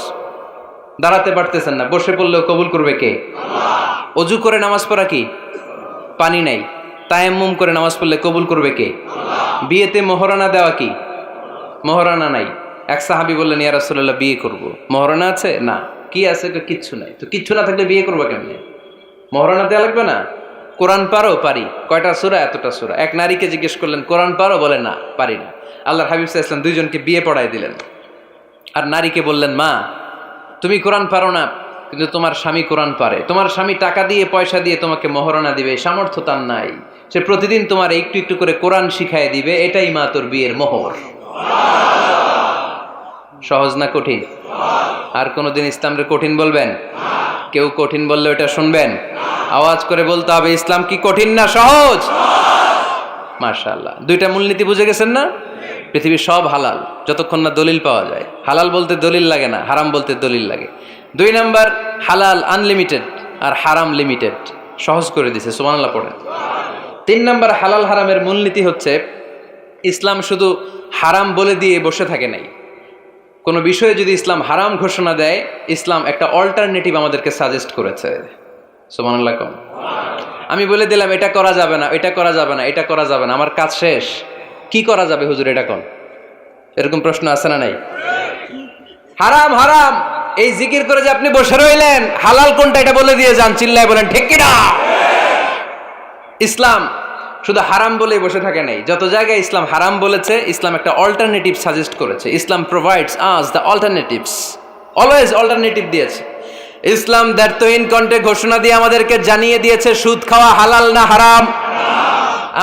দাঁড়াতে পারতেছেন না, বসে পড়লেও কবুল করবে কে? অজু করে নামাজ পড়া কি? পানি নাই, তায়াম্মুম করে নামাজ পড়লে কবুল করবে কে? বিয়েতে মোহরানা দেওয়া কি? মোহরানা নাই। এক সাহাবী বললেন ইয়া রাসূলুল্লাহ বিয়ে করব, মোহরানা আছে? না। কি আছে? কিচ্ছু নাই। তো কিচ্ছু না থাকলে বিয়ে করবো কেমনে? মোহরানা দেওয়া লাগবে না? কোরআন পারো? পারি। কয়টা সূরা? এতটা সূরা। এক নারীকে জিজ্ঞেস করলেন কোরআন পারো? বলে না, পারি না। আল্লাহর হাবিব সাল্লাল্লাহু আলাইহি ওয়াসাল্লাম দুইজনকে বিয়ে পড়াই দিলেন। আর নারীকে বললেন মা তুমি কোরআন পারো না, কিন্তু তোমার স্বামী কোরআন পারে, তোমার স্বামী টাকা দিয়ে পয়সা দিয়ে তোমাকে মোহরানা দিবে, সামর্থ্য তার নাই, সে প্রতিদিন তোমার একটু একটু করে কোরআন শিখায় দিবে, এটাই মা তোর বিয়ের মোহর। সহজ না কঠিন? আর কোনোদিন ইসলামরে কঠিন বলবেন? কেউ কঠিন বললে ওটা শুনবেন? আওয়াজ করে বলতে হবে ইসলাম কি কঠিন না সহজ? মাশাআল্লাহ। দুইটা মূলনীতি বুঝে গেছেন না? পৃথিবীর সব হালাল যতক্ষণ না দলিল পাওয়া যায়। হালাল বলতে দলিল লাগে না, হারাম বলতে দলিল লাগে। 2 নাম্বার, হালাল আনলিমিটেড আর হারাম লিমিটেড, সহজ করে দিছে, সুবহানাল্লাহ পড়েন। 3 নাম্বার, হালাল হারামের মূলনীতি হচ্ছে ইসলাম শুধু হারাম বলে দিয়ে বসে থাকে নাই। কোনো বিষয়ে যদি ইসলাম হারাম ঘোষণা দেয়, ইসলাম একটা অল্টারনেটিভ আমাদেরকে সাজেস্ট করেছে। সুবহানাল্লাহ কোন? আমি বলে দিলাম এটা করা যাবে না, এটা করা যাবে না, এটা করা যাবে না, আমার কাজ শেষ, কি করা যাবে হুজুর এটা কোন? এরকম প্রশ্ন আছে না নাই? হারাম হারাম এই জিকির করে যে আপনি বসে রইলেন, হালাল কোনটা এটা বলে দিয়ে যান, চিল্লায় বলেন ঠিক কি না? ইসলাম শুধু হারাম বলেই বসে থাকে নাই, যত জায়গায় ইসলাম হারাম বলেছে, ইসলাম একটা অল্টারনেটিভ সাজেস্ট করেছে। Islam provides us the alternatives, always alternative দিয়েছে। ইসলাম দ্ব্যর্থহীন কণ্ঠে ঘোষণা দিয়ে আমাদেরকে জানিয়ে দিয়েছে সুদ খাওয়া হালাল না হারাম।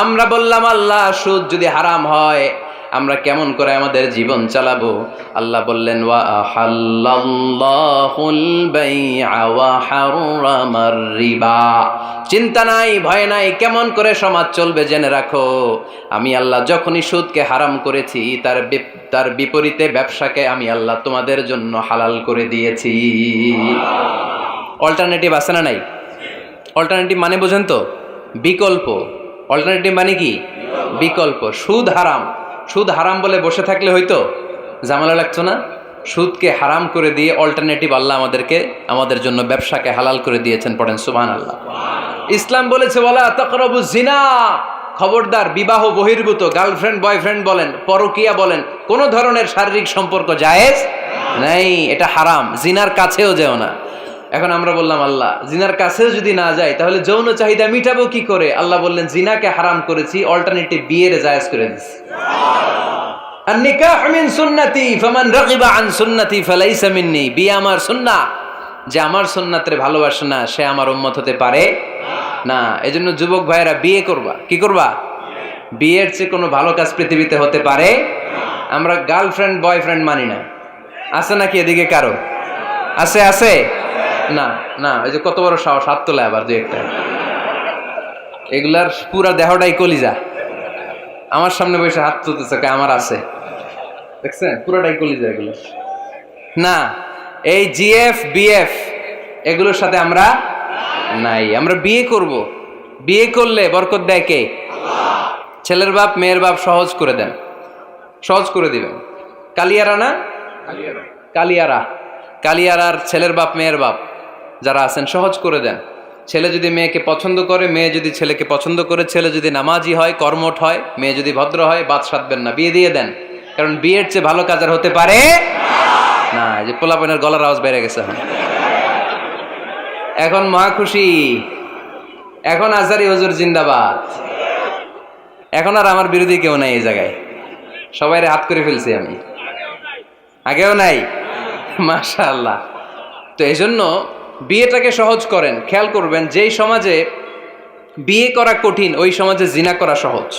আমরা বললাম আল্লাহ সুদ যদি হারাম হয় আমরা কেমন করে আমাদের জীবন চালাবো? আল্লাহ বললেন ওয়া আহাল্লাল্লাহুল বাই'a ওয়া হারামার রিবা। চিন্তা নাই, ভয় নাই, কেমন করে সমাজ চলবে জেনে রাখো, আমি আল্লাহ যখনই সুদকে হারাম করেছি তার বিপরীতে ব্যবসাকে আমি আল্লাহ তোমাদের জন্য হালাল করে দিয়েছি। অল্টারনেটিভ আছে না নাই? অল্টারনেটিভ মানে বোঝেন তো? বিকল্প। অল্টারনেটিভ মানে কি? বিকল্প। সুদ হারাম, সুদ হারাম বলে বসে থাকলে হয়তো ঝামেলা লাগতো না? সুদকে হারাম করে দিয়ে অল্টারনেটিভ আল্লাহ আমাদের জন্য ব্যবসাকে হালাল করে দিয়েছেন। পড়েন সুবহানাল্লাহ। ইসলাম বলেছে ওয়ালা তাকরাবুজ জিনা, খবরদার, বিবাহ বহির্ভূত গার্লফ্রেন্ড বয়ফ্রেন্ড বলেন, পরকীয়া বলেন, কোন ধরনের শারীরিক সম্পর্ক জায়েজ নাই, এটা হারাম। জিনার কাছেও যেও না। এখন আমরা বললাম আল্লাহ জিনার কাছেও যদি না যায় তাহলে যৌন চাহিদা মিটাবো কি করে? আল্লাহ বললেন জিনাকে হারাম করেছি, অল্টারনেটিভ বিয়ের জায়েজ করে দিছি। আর নিকাহ মিন সুন্নতি ফামান রাগিবা আন সুন্নতি ফালাইসা মিন্নি, বিয়ে আমার সুন্নাহ, যে আমার সুন্নাতের ভালোবাসে না সে আমার উম্মত হতে পারে না। এজন্য যুবক ভাইয়েরা বিয়ে করবা। কি করবা? বিয়ের চেয়ে কোনো ভালো কাজ পৃথিবীতে হতে পারে? আমরা গার্লফ্রেন্ড বয়ফ্রেন্ড মানি না। আছে নাকি এদিকে কারো? আছে? আছে না? না, এই যে কত বড় সাহস, হাত তোলে আবার দু একটা। এগুলার পুরা দেহটাই কলিজা। আমার সামনে বসে হাত তুলতেছে, আমার আছে, দেখছেন? পুরাটাই কলিজা এগুলো। না, এই জিএফ বিএফ এগুলোর সাথে আমরা নাই। আমরা বিয়ে করব। বিয়ে করলে বরকত দেয় কে? ছেলের বাপ মেয়ের বাপ সহজ করে দেন, সহজ করে দিবেন। কালিয়ারা না, কালিয়ারা, কালিয়ারার ছেলের বাপ মেয়ের বাপ যারা আছেন সহজ করে দেন। ছেলে যদি মেয়েকে পছন্দ করে, মেয়ে যদি ছেলেকে পছন্দ করে, ছেলে যদি নামাজি হয়, কর্মঠ হয়, মেয়ে যদি ভদ্র হয়, বাদ সাধবেন না, বিয়ে দিয়ে দেন। কারণ বিয়ের চেয়ে ভালো কাজ আর হতে পারে না। যে পোলাপানের গলার আওয়াজ বেড়ে গেছে এখন মহা খুশি। এখন আজারি হুজুর জিন্দাবাদ। এখন আর আমার বিরোধী কেউ নাই এই জায়গায়, সবাই হাত করে ফেলছি আমি, আগেও নাই। মাশাআল্লাহ। তো এই জন্য বিয়েটাকে সহজ করেন। খেয়াল করবেন, যেই সমাজে বিয়ে করা কঠিন ওই সমাজে জিনা করা সহজ।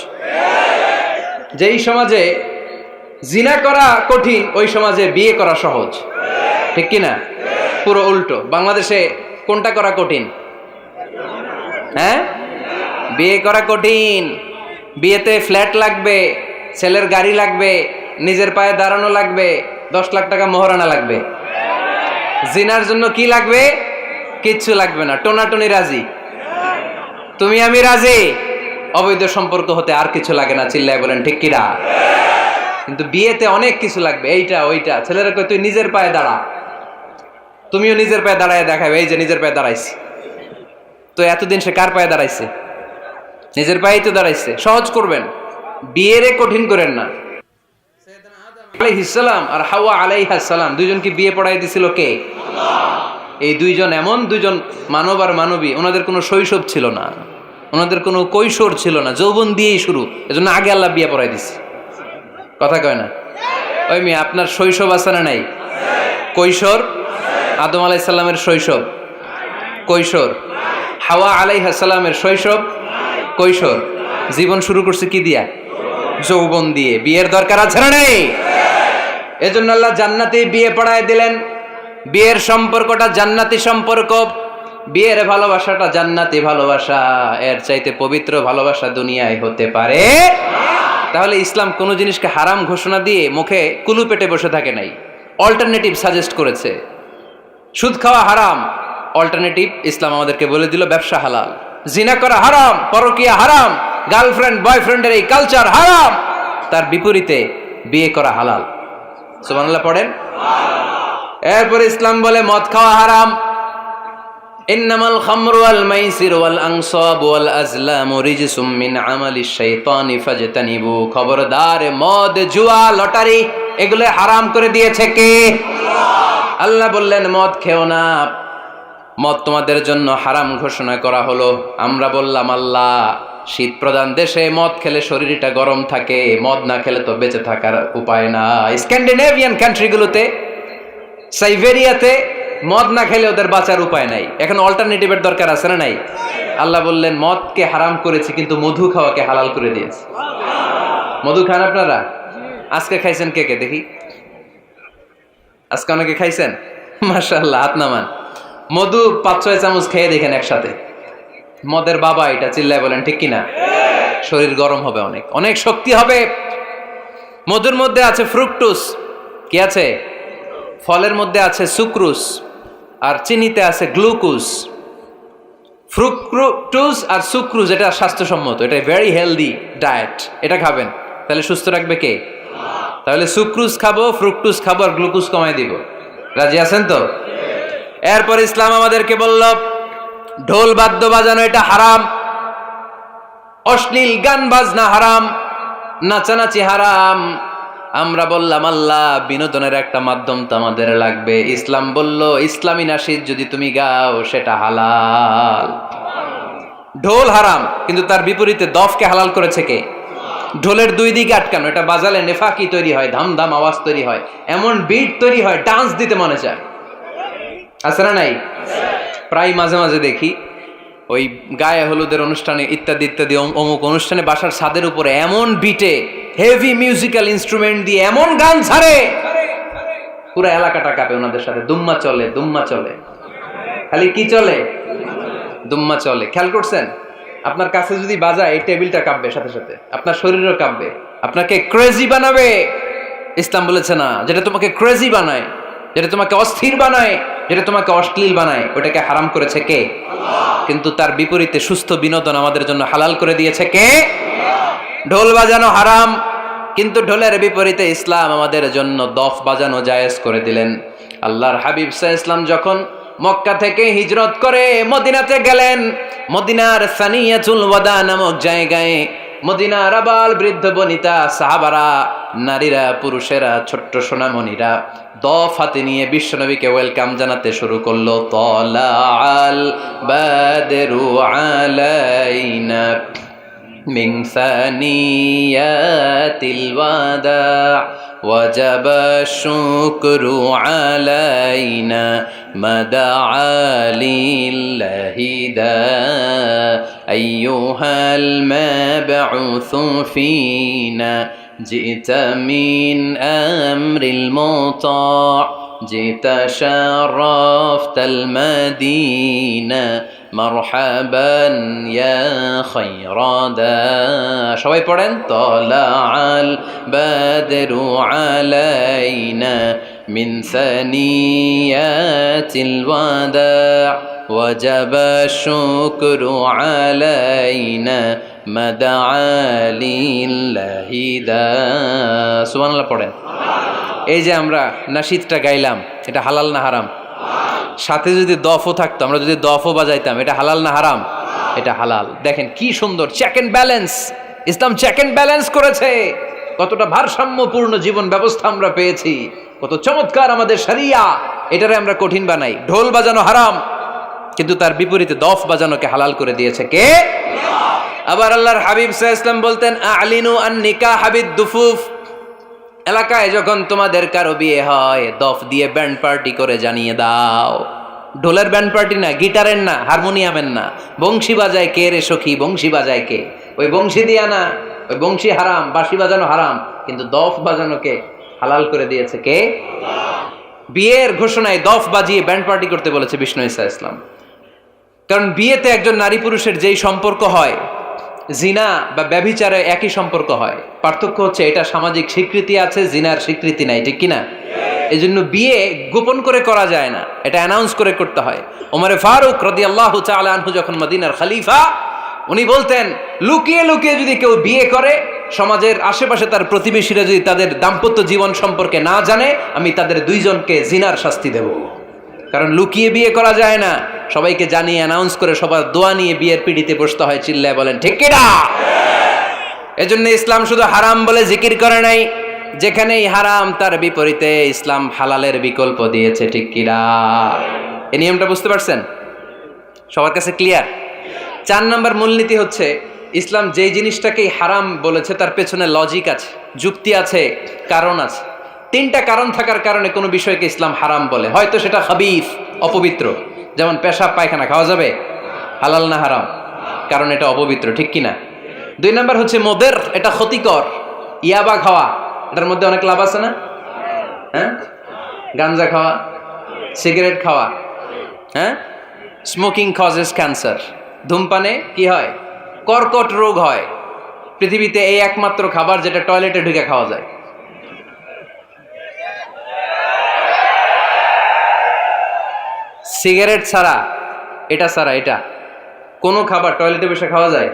যেই সমাজে জিনা করা কঠিন ওই সমাজে বিয়ে করা সহজ। ঠিক কিনা? পুরো উল্টো। বাংলাদেশে কোনটা করা কঠিন? হ্যাঁ, বিয়ে করা কঠিন। বিয়েতে ফ্ল্যাট লাগবে, ছেলের গাড়ি লাগবে, নিজের পায়ে দাঁড়ানো লাগবে, 10 লাখ টাকা মোহরানা লাগবে। জিনার জন্য কি লাগবে? কিচ্ছু লাগবে না, টোনাটুনি রাজি, তুমি আমি রাজি। অবৈধ সম্পর্ক হতে আর কিছু লাগে না, চিল্লায় বলেন ঠিক কিনা? কিন্তু বিয়েতে অনেক কিছু লাগবে, এইটা ওইটা। ছেলেরা কই তুই নিজের পায়ে দাঁড়া, তুমিও নিজের পায়ে দাঁড়ায় দেখাবে, এই যে নিজের পায়ে দাঁড়াইছি। তো এতদিন সে কার পায়ে দাঁড়াইছে? নিজের পায়েই তো দাঁড়াইছে। সহজ করবেন, বিয়েরে কঠিন করেন না। আলাইহিস সালাম আর হাওয়া আলাইহাস সালাম দুইজনকে বিয়ে পড়াই দিছিল কে? এই দুইজন এমন দুইজন মানব আর মানবী, ওনাদের কোনো শৈশব ছিল না, ওনাদের কোনো কৈশোর ছিল না, যৌবন দিয়েই শুরু। এজন্য আগে আল্লাহ বিয়ে পড়াই দিছে। কথা কয় না? ওই মেয়ে, আপনার শৈশব আছে না নাই? কৈশোর, আদম আলাইহিস সালামের শৈশব, কৈশোর। হাওয়া আলাইহিস সালামের শৈশব, কৈশোর। জীবন শুরু করছে কি দিয়া? যৌবন দিয়ে। বিয়ের দরকার আছে না নাই? এজন্য আল্লাহ জান্নাতে বিয়ে পড়ায় দিলেন। বিয়ের সম্পর্কটা জান্নাতি সম্পর্ক, বিয়ের ভালোবাসাটা জান্নাতি ভালোবাসা। এর চাইতে পবিত্র ভালোবাসা দুনিয়ায় হতে পারে? তাহলে ইসলাম কোন জিনিসকে হারাম ঘোষণা দিয়ে মুখে কুলু পেটে বসে থাকে নাই, অল্টারনেটিভ সাজেস্ট করেছে। সুদ খাওয়া হারাম, অল্টারনেটিভ ইসলাম আমাদেরকে বলে দিল ব্যবসা হালাল। জিনা করা হারাম, পরকীয়া হারাম, গার্লফ্রেন্ড বয়ফ্রেন্ডের এই কালচার হারাম, তার বিপরীতে বিয়ে করা হালাল। সুবহানাল্লাহ পড়েন। এরপর ইসলাম বলে মদ খাওয়া হারাম। ইন্নামাল খামরু ওয়াল মাইসির ওয়াল আনসাব ওয়াল আজলামু রিজসুম মিন আমালিশ শাইতানি ফাজতানিবু। খবরদার, মদ, জুয়া, লটারি এগুলো হারাম করে দিয়েছে কে? আল্লাহ বললেন মদ খেও না, মদ তোমাদের জন্য হারাম ঘোষণা করা হলো। আমরা বললাম আল্লাহ, শীত প্রধান দেশে মদ খেলে শরীরটা গরম থাকে, মদ না খেলে তো বেঁচে থাকার উপায় না। স্ক্যান্ডিনেভিয়ান কান্ট্রিগুলোতে, সাইবেরিয়াতে মদ না খেলে ওদের বাঁচার উপায় নাই। এখন অল্টারনেটিভের দরকার আছে না নাই? আল্লাহ বললেন মদকে হারাম করেছি কিন্তু মধু খাওয়াকে হালাল করে দিয়েছি। মধু খান আপনারা? আজকে খাইছেন কে কে দেখি? আজকে অনেকে খাইছেন? মাশাআল্লাহ, হাত নামান। মধু 5-6 চামচ খেয়ে দেখেন একসাথে। মদের বাবা এটা, চিল্লায় বলেন ঠিক কিনা? শরীর গরম হবে, অনেক অনেক শক্তি হবে। মধুর মধ্যে আছে ফ্রুকটোজ। কি আছে? ফলের মধ্যে আছে সুক্রোজ, আর চিনিতে আছে গ্লুকোজ। ফ্রুকটোজ আর সুক্রোজ এটা স্বাস্থ্যসম্মত, এটা ভেরি হেলদি ডায়েট। এটা খাবেন, তাহলে সুস্থ রাখবে কে? তাহলে সুক্রোজ খাবো, ফ্রুকটোজ খাবো, আর গ্লুকোজ কমাই দিব। রাজি আছেন তো? এরপর ইসলাম আমাদেরকে বলল ঢোল বাদ্য বাজানো এটা হারাম। অশ্লীল গান বাজনা হারাম, নাচানাচি হারাম। আমরা বললাম আল্লাহ বিনোদনের একটা মাধ্যম তো আমাদের লাগবে। ইসলাম বলল ইসলামী নাশিদ যদি তুমি গাও সেটা হালাল। ঢোল হারাম, কিন্তু তার বিপরীতে দফকে হালাল করেছে কে? ঢোলের দুই দিকে আটকানো, এটা বাজালে নেফাকি তৈরি হয়, ধাম ধাম আওয়াজ তৈরি হয়, এমন বিট তৈরি হয় ডান্স দিতে মনে চায়। আছে না নাই? প্রায় মাঝে মাঝে দেখি ওই গায়ে হলুদের অনুষ্ঠানে ইত্যাদি ইত্যাদি অমুক অনুষ্ঠানে বাসার ছাদের উপরে এমন বিটে হেভি মিউজিক্যাল ইনস্ট্রুমেন্ট দিয়ে এমন গান ছাড়ে, পুরো এলাকাটা কাঁপে ওনাদের সাথে। দুম্মা চলে, দুম্মা চলে, খালি কি চলে? দুম্মা চলে। খেয়াল করছেন? আপনার কাছে যদি বাজায় এই টেবিলটা কাঁপবে, সাথে সাথে আপনার শরীরও কাঁপবে, আপনাকে ক্রেজি বানাবে। ইসলাম বলেছে না, যেটা তোমাকে ক্রেজি বানায়, যেটা তোমাকে অস্থির বানায়, যেটা তোমাকে অশ্লীল বানায়, ওটাকে হারাম করেছে কে? কিন্তু তার বিপরীতে সুস্থ বিনোদন আমাদের জন্য হালাল করে দিয়েছে কে? ঢোল বাজানো হারাম, কিন্তু ঢোলের বিপরীতে ইসলাম আমাদের জন্য দফ বাজানো জায়েজ করে দিলেন। আল্লাহর হাবিব সাল্লাল্লাহু আলাইহি ওয়াসাল্লাম যখন মক্কা থেকে হিজরত করে মদিনাতে গেলেন, মদিনার সানিয়াতুল ওয়াদা নামক জায়গায় মদিনার আবাল বৃদ্ধ বনিতা সাহাবারা, নারীরা, পুরুষেরা, ছোট্ট সোনামণিরা দফ হাতে নিয়ে বিশ্বনবীকে ওয়েলকাম জানাতে শুরু করলো। তলাআল বাদরু আলাইনা মিন সানিয়াতিল ওয়াদা ওয়াজাবা শুকরু আলাইনা মাদআ লিল্লাহি দা আইয়ুহাল মাবউসু ফিনা জিতা মিন আমরিল মুতা জিতা শারাফতাল মাদিনা মারহাবান ইয়া খায়রাদা। সবাই পড়েন, তলাআল বাদরু আলাইনা মিন সানিয়াতিল ওয়াদা ওয়াজাবা শুকরু আলাইনা মাদআ লিল্লাহি দা। সুবহানাল্লাহ পড়েন। এই যে আমরা নাশিদটা গাইলাম, এটা হালাল না হারাম? সাথে যদি দফও থাকতো, আমরা যদি দফও বাজাইতাম, এটা হালাল না হারাম? এটা হালাল। দেখেন কি সুন্দর check and balance, Islam check and balance করেছে। কতটা ভারসাম্যপূর্ণ জীবন ব্যবস্থা আমরা পেয়েছি, কত চমৎকার আমাদের শরিয়া। এটারে আমরা কঠিন বানাই। ঢোল বাজানো হারাম, কিন্তু তার বিপরীতে দফ বাজানোকে হালাল করে দিয়েছে কে? আবার আল্লাহর হাবিব সাল্লাল্লাহু আলাইহি ওয়াসাল্লাম বলতেন, আ'লিনু আন নিকাহ বিদ দুফুফ। এলাকায় যখন তোমাদের কারো বিয়ে হয়, দফ দিয়ে ব্যান্ড পার্টি করে জানিয়ে দাও। ঢোলের ব্যান্ড পার্টি না, গিটারের না, হারমোনিয়ামের না, বংশী বাজায় কে রে সখী, বংশী বাজায় কে? ওই বংশী দিয়া না, ওই বংশী হারাম, বাঁশি বাজানো হারাম, কিন্তু দফ বাজানোকে হালাল করে দিয়েছে কে? বিয়ের ঘোষণায় দফ বাজিয়ে ব্যান্ড পার্টি করতে বলেছে বিষ্ণু ঈসা ইসলাম। কারণ বিয়েতে একজন নারী পুরুষের যেই সম্পর্ক হয়, জিনা বা ব্যভিচারে একই সম্পর্ক হয়। পার্থক্য হচ্ছে এটা সামাজিক স্বীকৃতি আছে, জিনার স্বীকৃতি নাই, ঠিক কিনা? এই জন্য বিয়ে গোপন করে করা যায় না, এটা অ্যানাউন্স করে করতে হয়। ওমরে ফারুক রাদিয়াল্লাহু তাআলা আনহু যখন মদিনার খলিফা, উনি বলতেন লুকিয়ে লুকিয়ে যদি কেউ বিয়ে করে, সমাজের আশেপাশে তার প্রতিবেশীরা যদি তাদের দাম্পত্য জীবন সম্পর্কে না জানে, আমি তাদের দুইজনকে জিনার শাস্তি দেব। কারণ লুকিয়ে বিয়ে করা যায় না, সবাইকে জানিয়ে অ্যানাউন্স করে সবার দোয়া নিয়ে বিয়ের পিড়িতে বসতে হয়। চিল্লায় বলেন ঠিক কিনা? এজন্য ইসলাম শুধু হারাম বলে জিকির করে নাই, যেখানেই হারাম তার বিপরীতে ইসলাম হালালের বিকল্প দিয়েছে, ঠিক কিনা? এই নিয়মটা বুঝতে পারছেন? সবার কাছে ক্লিয়ার? 4 নম্বর মূলনীতি হচ্ছে, ইসলাম যেই জিনিসটাকেই হারাম বলেছে তার পেছনে লজিক আছে, যুক্তি আছে, কারণ আছে। 3টা কারণ থাকার কারণে কোনো বিষয়কে ইসলাম হারাম বলে। হয়তো সেটা খাবিস, অপবিত্র, যেমন পেশাব পায়খানা খাওয়া যাবে, হালাল না হারাম? কারণ এটা অপবিত্র, ঠিক কিনা? 2 নম্বর হচ্ছে মোদের, এটা ক্ষতিকর। ইয়াবা খাওয়া, এটার মধ্যে অনেক লাভ আছে না? হ্যাঁ, গাঞ্জা খাওয়া, সিগারেট খাওয়া, হ্যাঁ, স্মোকিং কজেস ক্যান্সার। ধূমপানে কি হয়? কর্কট রোগ হয়। পৃথিবীতে এই একমাত্র খাবার যেটা টয়লেটে ঢুকে খাওয়া যায়। সিগারেট ছাড়া, এটা ছাড়া, এটা কোনো খাবার টয়লেটে বসে খাওয়া যায়?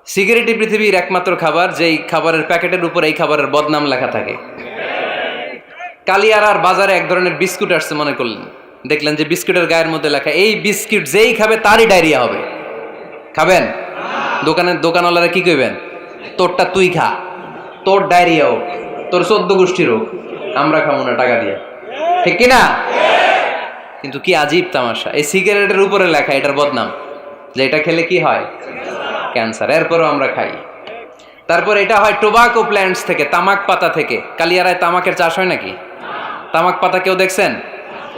সিগারেটই পৃথিবীর একমাত্র খাবার যেই খাবারের প্যাকেটের উপর এই খাবারের বদনাম লেখা থাকে। কালিয়ারার বাজারে এক ধরনের বিস্কুট আসছে মনে করলেন, দেখলেন যে বিস্কুটের গায়ের মধ্যে লেখা এই বিস্কুট যেই খাবে তারই ডায়রিয়া হবে। খাবেন? দোকানওয়ালারা কি কইবেন, তোরটা তুই খা, তোর ডায়রিয়া হোক, তোর 14 গোষ্ঠীর হোক, আমরা খাবো না টাকা দিয়ে, ঠিক কিনা? কিন্তু কি আজীব তামাশা, এই সিগারেটের উপরে লেখা এটার বদনাম, যে এটা খেলে কি হয়, ক্যান্সার, এরপরও আমরা খাই। তারপর এটা হয় টোবাকো প্ল্যান্টস থেকে, তামাক পাতা থেকে। কালিয়ারায় তামাকের চাষ হয় নাকি? তামাক পাতা কেউ দেখছেন?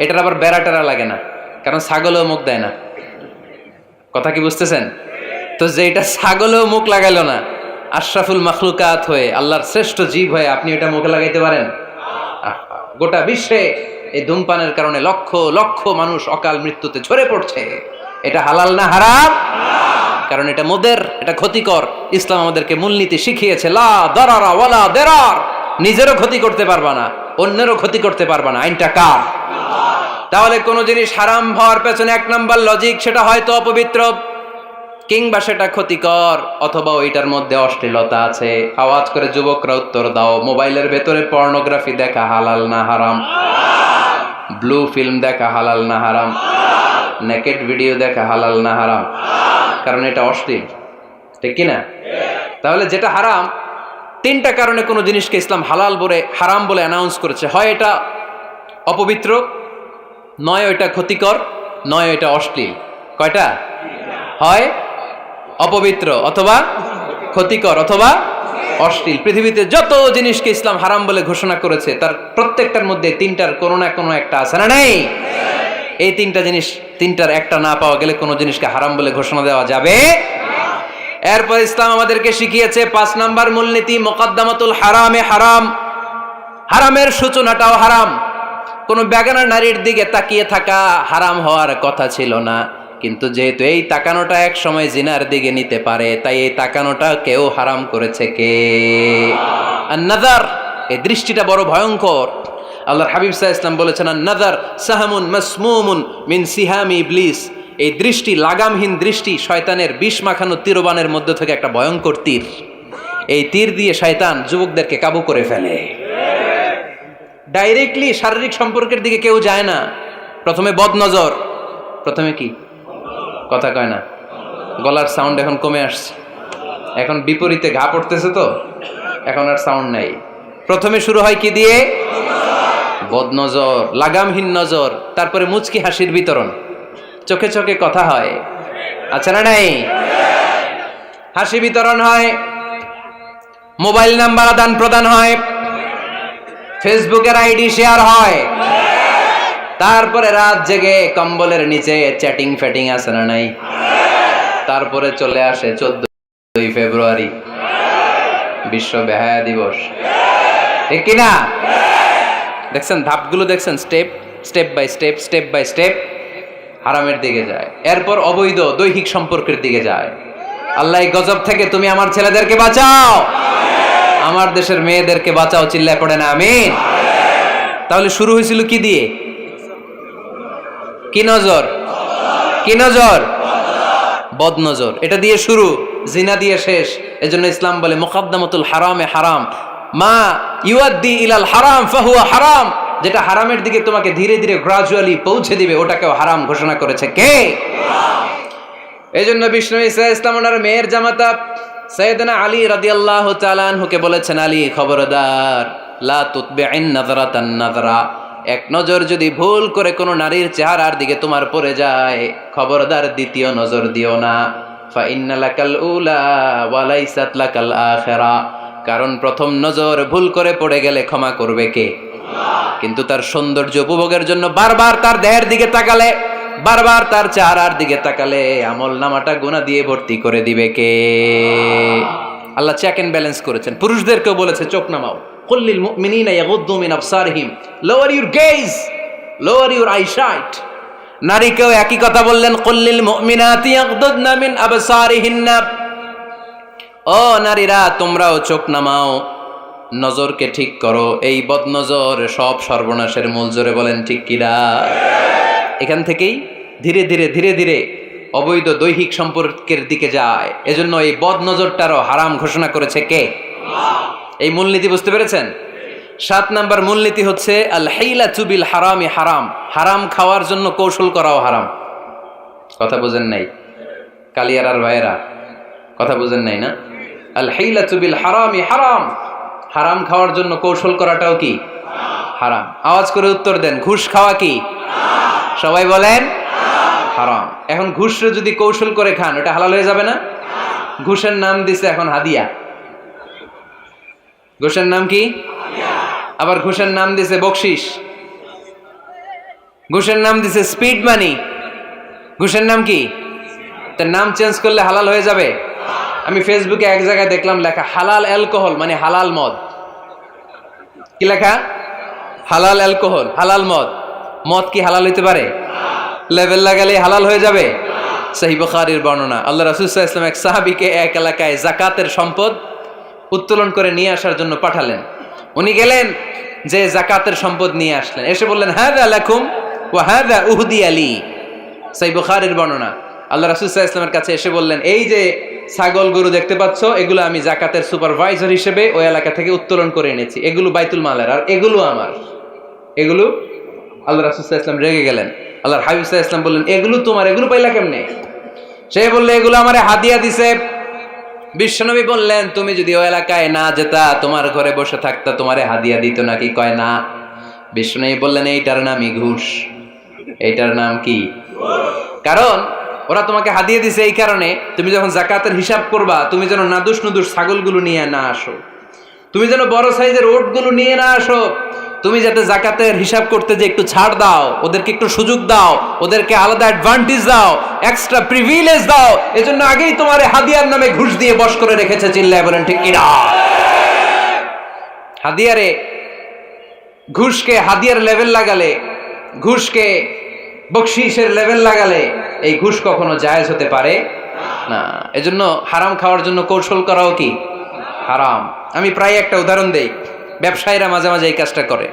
এটার আবার বেড়া টেরা লাগে না, কারণ ছাগলেও মুখ দেয় না। কথা কি বুঝতেছেন? তো যেটা ছাগলেও মুখ লাগাইলো না, আশরাফুল মাখলুকাত হয়ে, আল্লাহর শ্রেষ্ঠ জীব হয়ে আপনি এটা মুখে লাগাইতে পারেন? গোটা বিশ্বে এই ধূমপানের কারণে লক্ষ লক্ষ মানুষ অকাল মৃত্যুতে ঝরে পড়ছে। এটা হালাল না হারাম? কারণ এটা মদের, এটা ক্ষতিকর। ইসলাম আমাদেরকে মূলনীতি শিখিয়েছে, লা দারারা ওয়ালা দিরার। নিজেরও ক্ষতি করতে পারবা না, অন্যেরও ক্ষতি করতে পারবা না। আইনটা কার? তাহলে কোন জিনিস হারাম হওয়ার পেছনে এক নাম্বার লজিক, সেটা হয়তো অপবিত্র, কিংবা সেটা ক্ষতিকর, অথবা ওইটার মধ্যে অশ্লীলতা আছে। আওয়াজ করে যুবকরা উত্তর দাও, মোবাইলের ভেতরে পর্নোগ্রাফি দেখা হালাল না হারাম? ব্লু ফিল্ম দেখা হালাল না হারাম? নেকেড ভিডিও দেখা হালাল না হারাম? কারণ এটা অশ্লীল, ঠিক কিনা? তাহলে যেটা হারাম, তিনটা কারণে কোনো জিনিসকে ইসলাম হালাল বলে হারাম বলে অ্যানাউন্স করেছে। হয় এটা অপবিত্র, নয় ওইটা ক্ষতিকর, নয় ওইটা অশ্লীল। কয়টা? হয় অপবিত্র, অথবা ক্ষতিকর, অথবা অশ্লীল। পৃথিবীতে যত জিনিসকে ইসলাম হারাম বলে ঘোষণা করেছে, তার প্রত্যেকটার মধ্যে তিনটার কোনো না কোনো একটা আছে না নেই? এই তিনটা জিনিস, তিনটার একটা না পাওয়া গেলে কোনো জিনিসকে হারাম বলে ঘোষণা দেওয়া যাবে। এরপর ইসলাম আমাদেরকে শিখিয়েছে 5 নাম্বার মূলনীতি, মুকদ্দামাতুল হারামে হারাম। হারামের সূচনাটাও হারাম। কোন বেগানা নারীর দিকে তাকিয়ে থাকা হারাম হওয়ার কথা ছিল না, কিন্তু যেহেতু এই তাকানোটা এক সময় জিনার দিকে নিতে পারে, তাই এই তাকানোটা কেউ হারাম করেছে কে? আন-নাযার, এই দৃষ্টিটা বড় ভয়ঙ্কর। আল্লাহর হাবিব সাল্লাল্লাহু আলাইহি ওয়াসাল্লাম বলেছেন, আন-নাযার সাহামুন মাসমুমুন মিন সিহামি ইবলিস। এই দৃষ্টি, লাগামহীন দৃষ্টি, শয়তানের বিষ মাখানো তীরবানের মধ্যে থেকে একটা ভয়ঙ্কর তীর। এই তীর দিয়ে শয়তান যুবকদেরকে কাবু করে ফেলে। ডাইরেক্টলি শারীরিক সম্পর্কের দিকে কেউ যায় না, প্রথমে বদনজর। প্রথমে কি? কথা কয় না, গলার সাউন্ড এখন কমে আসছে, এখন বিপরীতে ঘা পড়তেছে, তো এখন আর সাউন্ড নাই। প্রথমে শুরু হয় কি দিয়ে? বদনজর, লাগামহীন নজর। তারপরে মুচকি হাসির বিতরণ, চোখে চোখে কথা হয়, আচ্ছা না নাই? হাসি বিতরণ হয়, মোবাইল নাম্বার আদান প্রদান হয়, ফেসবুকের আইডি শেয়ার হয়, তারপরে রাত জেগে কম্বলের নিচে চ্যাটিং ফ্যাটিং আছে না নাই? তারপরে চলে আসে 14 ফেব্রুয়ারি, বিশ্ব বেহায়া দিবস, ঠিক কিনা? দেখছেন ধাপগুলো, দেখছেন step step by step, step by step হারামের দিকে যায়। এরপর অবৈধ দৈহিক সম্পর্কের দিকে যায়। আল্লাহ এই গজব থেকে তুমি আমার ছেলেদেরকে বাঁচাও, আমার দেশের মেয়েদেরকে বাঁচাও, চিল্লায় পড়ে না আমিন। তাহলে শুরু হয়েছিল কি দিয়ে? কি নজর? কি নজর? বদনজর। এটা দিয়ে শুরু, জিনা দিয়ে শেষ। এজন্য ইসলাম বলে মুকদ্দামাতুল হারামে হারাম, মা ইউআদ্দি ইলাল হারাম ফাহুয়া হারাম। যেটা হারামের দিকে তোমাকে ধীরে ধীরে গ্রাজুয়ালি পৌঁছে দিবে, ওটাকেও হারাম ঘোষণা করেছে কে? এজন্য বিষ্ণু ঈসা ইসলাম ওনার মেয়ের জামাতা সাইয়েদনা আলী রাদিয়াল্লাহু তাআলা আনহুকে বলেছেন, আলী খবরদার, লা তুতবি'ন নাযরাতান নাযরা। এক নজর যদি ভুল করে কোনো নারীর চেহারার দিকে তোমার পড়ে যায়, খবরদার দ্বিতীয় নজর দিও না। ফা ইন্না লাকাল উলা ওয়া লাইসাত লাকাল আখিরা। কারণ প্রথম নজর ভুল করে পড়ে গেলে ক্ষমা করবে কে? কিন্তু তার সৌন্দর্য উপভোগের জন্য বারবার তার দেহের দিকে তাকালে, বারবার তার চেহারার দিকে তাকালে আমল নামাটা গুনাহ দিয়ে ভর্তি করে দিবে কে? আল্লাহ চেক এন্ড ব্যালেন্স করেছেন। পুরুষদেরকেও বলেছে চোখ নামাও, কুল্লিল মুমিনিনা ইয়াগুদ্দু মিন আবসারিহিম, lower your gaze, lower your eyesight. নারীকেও একই কথা বললেন, কুল্লিল মুমিনাতি ইয়াগুদ্দুনা মিন আবসারিহিন্না। ও নারীরা, তোমরাও চোখ নামাও, নজরকে ঠিক করো। এই বদনজর সব সর্বনাশের মূল। জোরে বলেন ঠিক কিনা? এখান থেকেই ধীরে ধীরে ধীরে ধীরে অবৈধ দৈহিক সম্পর্কের দিকে যায়। এজন্য এই বদনজরটারও হারাম ঘোষণা করেছে কে? এই মূলনীতি বুঝতে পেরেছেন? 7 নাম্বার মূলনীতি হচ্ছে আল হাইলাতু বিল হারামি হারাম। হারাম খাওয়ার জন্য কৌশল করাও হারাম। কথা বোঝেন নাই কালিয়ারার ভাইয়েরা? কথা বুঝেন নাই না? আল হিলাতু বিল হারামি হারাম, হারাম খাওয়ার জন্য কৌশল করাটাও কি হারাম। আওয়াজ করে উত্তর দেন, ঘুষ খাওয়া কি সবাই বলেন হারাম। এখন ঘুষরে যদি কৌশল করে খান ওটা হালাল হয়ে যাবে না? ঘুষের নাম দিছে এখন হাদিয়া। ঘুষের নাম কি? আবার ঘুষের নাম দিছে বকশিস, ঘুষের নাম দিছে স্পিড মানি। ঘুষের নাম কি? তার নাম চেঞ্জ করলে হালাল হয়ে যাবে? আমি ফেসবুকে এক জায়গায় দেখলাম লেখা হালাল অ্যালকোহল মানে হালাল মদ। কি লেখা? হালাল অ্যালকোহল, হালাল মদ। মদ কি হালাল হইতে পারে? লেভেল লাগালে হালাল হয়ে যাবে? সহিহ বুখারীর বর্ণনা, আল্লাহ রাসূল সাল্লাল্লাহু আলাইহি ওয়াসাল্লাম এক সাহাবীকে এক এলাকায় যাকাতের সম্পদ উত্তোলন করে নিয়ে আসার জন্য পাঠালেন। উনি গেলেন, যে যাকাতের সম্পদ নিয়ে আসলেন, এসে বললেন হাযা লাকুম ওয়া হাযা উহদিয়া লি। সহিহ বুখারীর বর্ণনা, আল্লাহ রাসূল সাল্লাল্লাহু আলাইহি ওয়াসাল্লামের কাছে এসে বললেন, এই যে ছাগল গরু দেখতে পাচ্ছ, এগুলো আমি যাকাতের সুপারভাইজার হিসেবে ওই এলাকা থেকে উত্তোলন করে এনেছি, এগুলো বাইতুল মালের, আর এগুলো আমার। এগুলো আল্লাহ রাসূল সাল্লাল্লাহু আলাইহি ওয়াসাল্লাম রেগে গেলেন। আল্লাহর হাবিব সাল্লাল্লাহু আলাইহি ওয়াসাল্লাম বললেন, এগুলো তোমার, এগুলো পাইলা কেমনে? সে বললে, এগুলো আমারে হাদিয়া দিছে। বিশ্বনবী বললেন, তুমি যদি ওই এলাকায় না যেতা, তোমার ঘরে বসে থাকতা, তোমারে হাদিয়া দিত নাকি? কয় না। বিশ্বনবী বললেন, এইটার নামই ঘুষ। এইটার নাম কি? কারণ ওরা তোমাকে হাদিয়া দিছে এই কারণে, তুমি যখন যাকাতের হিসাব করবা, তুমি যেন নাদুস নুদুস ছাগলগুলো নিয়ে না আসো, তুমি যেন বড় সাইজের ওটগুলো নিয়ে না আসো, তুমি যাতে যাকাতের হিসাব করতে যে একটু ছাড় দাও, ওদেরকে একটু সুযোগ দাও, ওদেরকে আলাদা অ্যাডভান্টেজ দাও, এক্সট্রা প্রিভিলেজ দাও, এজন্য আগেই তোমার হাদিয়ার নামে ঘুষ দিয়ে বশ করে রেখেছে। চিল্লায় বলেন ঠিক কিনা? হাদিয়ারে, ঘুষকে হাদিয়ার লেভেল লাগালে, ঘুষকে বকশিসের লেভেল লাগালে এই ঘুষ কখনো জায়েজ হতে পারে না। এজন্য হারাম খাওয়ার জন্য কৌশল করাও কি হারাম। আমি প্রায় একটা উদাহরণ দেই, ব্যবসায়ীরা মাঝে মাঝে এই কাজটা করে।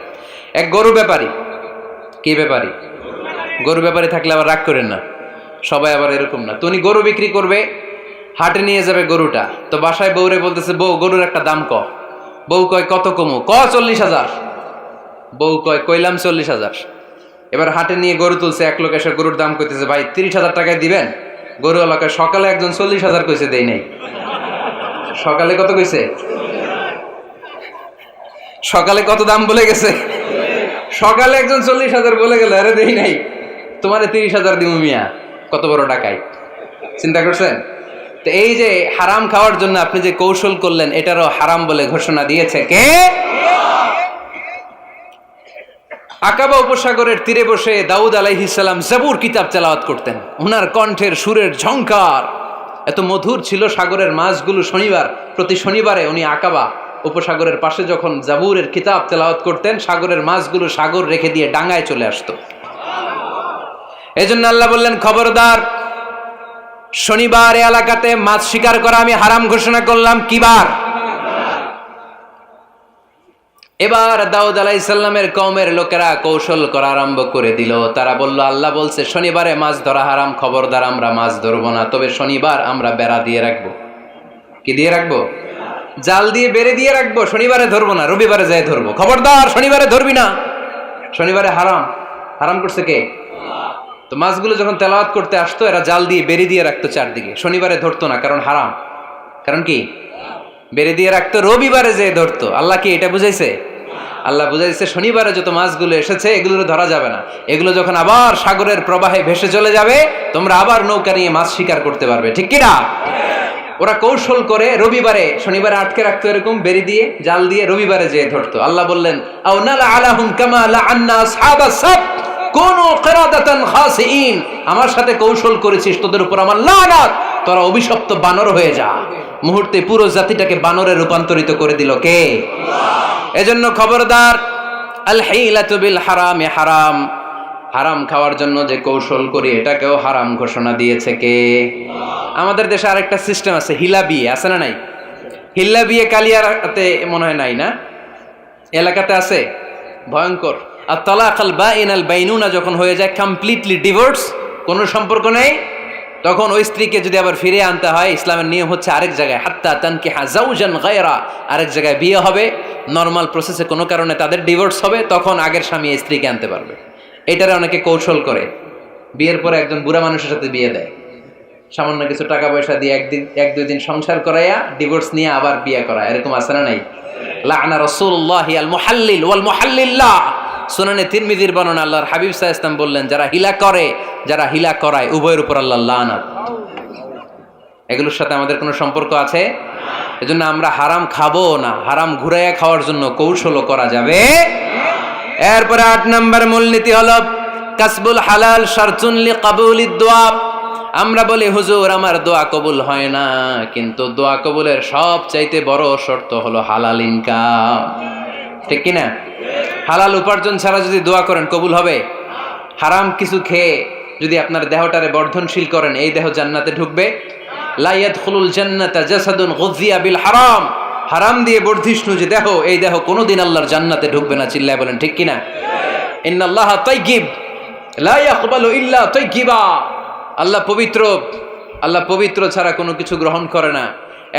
এক গরু ব্যাপারী, কি ব্যাপারী? গরু ব্যাপারী থাকলে আবার রাগ করেন না, সবাই আবার এরকম না। তো উনি গরু বিক্রি করবে, হাটে নিয়ে যাবে গরুটা, তো বাসায় বউরে বলতেছে, বউ গরুর একটা দাম ক। বউ কয় কত কমু? 40,000। বউ কয় কইলাম 40,000। এবার হাটে নিয়ে গরু তুলছে, এক লোক এসে গরুর দাম কইতেছে, ভাই 30,000 টাকায় দিবেন? গরু এলাকায় সকালে একজন 40,000 কইছে, দেই নাই। সকালে কত কইছে? সকালে কত দাম বলে গেছে? সকালে একজন 40,000 বলে গেল, আরে দেই নাই, তোমারে 30,000 দিমু মিয়া। কত বড় টাকাই, চিন্তা করছেন? তো এই যে হারাম খাওয়ার জন্য আপনি যে কৌশল করলেন, এটারও হারাম বলে ঘোষণা দিয়েছে কে? আকাবা উপসাগরের তীরে বসে দাউদ আলাইহিস সালাম জাবুর কিতাব তেলাওয়াত করতেন। ওনার কণ্ঠের সুরের ঝংকার এত মধুর ছিল, সাগরের মাছগুলো প্রতি শনিবারে উনি আকাবা উপসাগরের পাশে যখন জাবুরের কিতাব তেলাওয়াত করতেন, সাগরের মাছগুলো সাগর রেখে দিয়ে ডাঙায় চলে আসতো। এজন্য আল্লাহ বললেন, খবরদার, শনিবার এলাকাতে মাছ শিকার করা আমি হারাম ঘোষণা করলাম। কি বার? এবার দাউদ আলাইহিস সালামের কওমের লোকেরা কৌশল করা আরম্ভ করে দিল। তারা বলল, আল্লাহ বলছে শনিবারে মাছ ধরা হারাম, খবরদার আমরা মাছ ধরবো না, তবে শনিবার আমরা বেড়া দিয়ে রাখবো। কি দিয়ে রাখবো? জাল দিয়ে বেড়ে দিয়ে রাখবো। শনিবারে ধরবো না, রবিবারে যাই ধরবো। খবরদার শনিবারে ধরবি না, শনিবারে হারাম। হারাম করছে কে? তো মাছগুলো যখন তেলাওয়াত করতে আসতো, এরা জাল দিয়ে বেড়ে দিয়ে রাখতো চারদিকে, শনিবারে ধরতো না, কারণ হারাম। কারণ কি? বেড়ে দিয়ে রাখতো, রবিবারে যে ধরতো। আল্লাহ কি এটা বুঝাইছে? আল্লাহ বুঝাইছে শনিবারে যত মাছগুলো এসেছে এগুলো ধরা যাবে না, এগুলো যখন আবার সাগরের প্রবাহে ভেসে চলে যাবে, তোমরা আবার নৌকা নিয়ে মাছ শিকার করতে পারবে। ঠিক কিনা? ওরা কৌশল করে রবিবারে, শনিবারে আটকে রাখতো এরকম বেরি দিয়ে, জাল দিয়ে, রবিবারে যেয়ে ধরতো। আল্লাহ বললেন, আও নালা আলাহুম কামা লাআন্না আসহাবাস সাবত কুনু কিরাদাতান খাসিইন। আমার সাথে কৌশল করেছিস, তোদের উপর আমার লানাত, তোরা অভিশপ্ত বানর হয়ে যা। মুহূর্তে পুরো জাতিটাকে বানরে রূপান্তরিত করে দিল কে? আল্লাহ। এজন্য খবরদার, আল হিলাতু বিল হারামি হারাম। হারাম খাওয়ার জন্য যে কৌশল করি, এটাকেও হারাম ঘোষণা দিয়েছে কে? আমাদের দেশে আরেকটা সিস্টেম আছে, হিলা বিয়ে আছে না নাই? হিল্লা বিয়ে কালিয়াতে মনে হয় নাই না? এলাকাতে আছে, ভয়ঙ্কর। আর তালাক আল বাইন আল বাইনুনা যখন হয়ে যায় কমপ্লিটলি ডিভোর্স, কোনো সম্পর্ক নেই, তখন ওই স্ত্রীকে যদি আবার ফিরে আনতে হয়, ইসলামের নিয়ম হচ্ছে আরেক জায়গায়, হাত্তা তানকিহা যাওজান গায়রা, আরেক জায়গায় বিয়ে হবে, নর্মাল প্রসেসে কোনো কারণে তাদের ডিভোর্স হবে, তখন আগের স্বামী স্ত্রীকে আনতে পারবে। এটারে অনেকে কৌশল করে, বিয়ের পরে একজন বুড়া মানুষের সাথে বিয়ে দেয়। সামান্য কিছু টাকা পয়সা দিয়ে এক দুই দিন সংসার করাইয়া ডিভোর্স নিয়ে আবার বিয়ে করা, এরকম আছে না নাই? লাআনা রাসূলুল্লাহি আল মুহাল্লিল ওয়াল মুহাল্লিল্লাহ। সুনানে তিরমিজির বর্ণনা, আল্লাহর হাবিব সাল্লাল্লাহু আলাইহি ওয়াসাল্লাম বললেন, যারা হিলা করে, যারা হিলা করায়, উভয়ের উপর আল্লাহর লানাত। এগুলোর সাথে আমাদের কোনো সম্পর্ক আছে? এজন্য আমরা হারাম খাবো না, হারাম ঘুরাইয়া খাওয়ার জন্য কৌশলও করা যাবে। এরপরে 8 নম্বর মূলনীতি হলো কাসবুল হালাল শারতুন লিকাবুলিদ দোয়া। আমরা বলি হুজুর আমার দোয়া কবুল হয় না, কিন্তু দোয়া কবুলের সবচাইতে বড় শর্ত হলো হালাল ইনকাম, ঠিক কি না? হালাল উপার্জন ছাড়া যদি দোয়া করেন কবুল হবে? হারাম কিছু খেয়ে যদি আপনার দেহটারে বর্ধনশীল করেন, এই দেহ জান্নাতে ঢুকবে? লা ইয়াদখুলুল জান্নাতা জাসাদুন গুযিয়া বিল হারাম। হারাম দিয়ে বর্ধিষ্ণু যে দেহ, এই দেহ কোনোদিন আল্লাহর জান্নাতে ঢুকবে না। চিল্লায় বলেন ঠিক কি না? ইন্নাল্লাহা তাইয়্যিব লা ইয়াকবালু ইল্লা তাইয়্যিবা। আল্লাহ পবিত্র, আল্লাহ পবিত্র ছাড়া কোনো কিছু গ্রহণ করে না।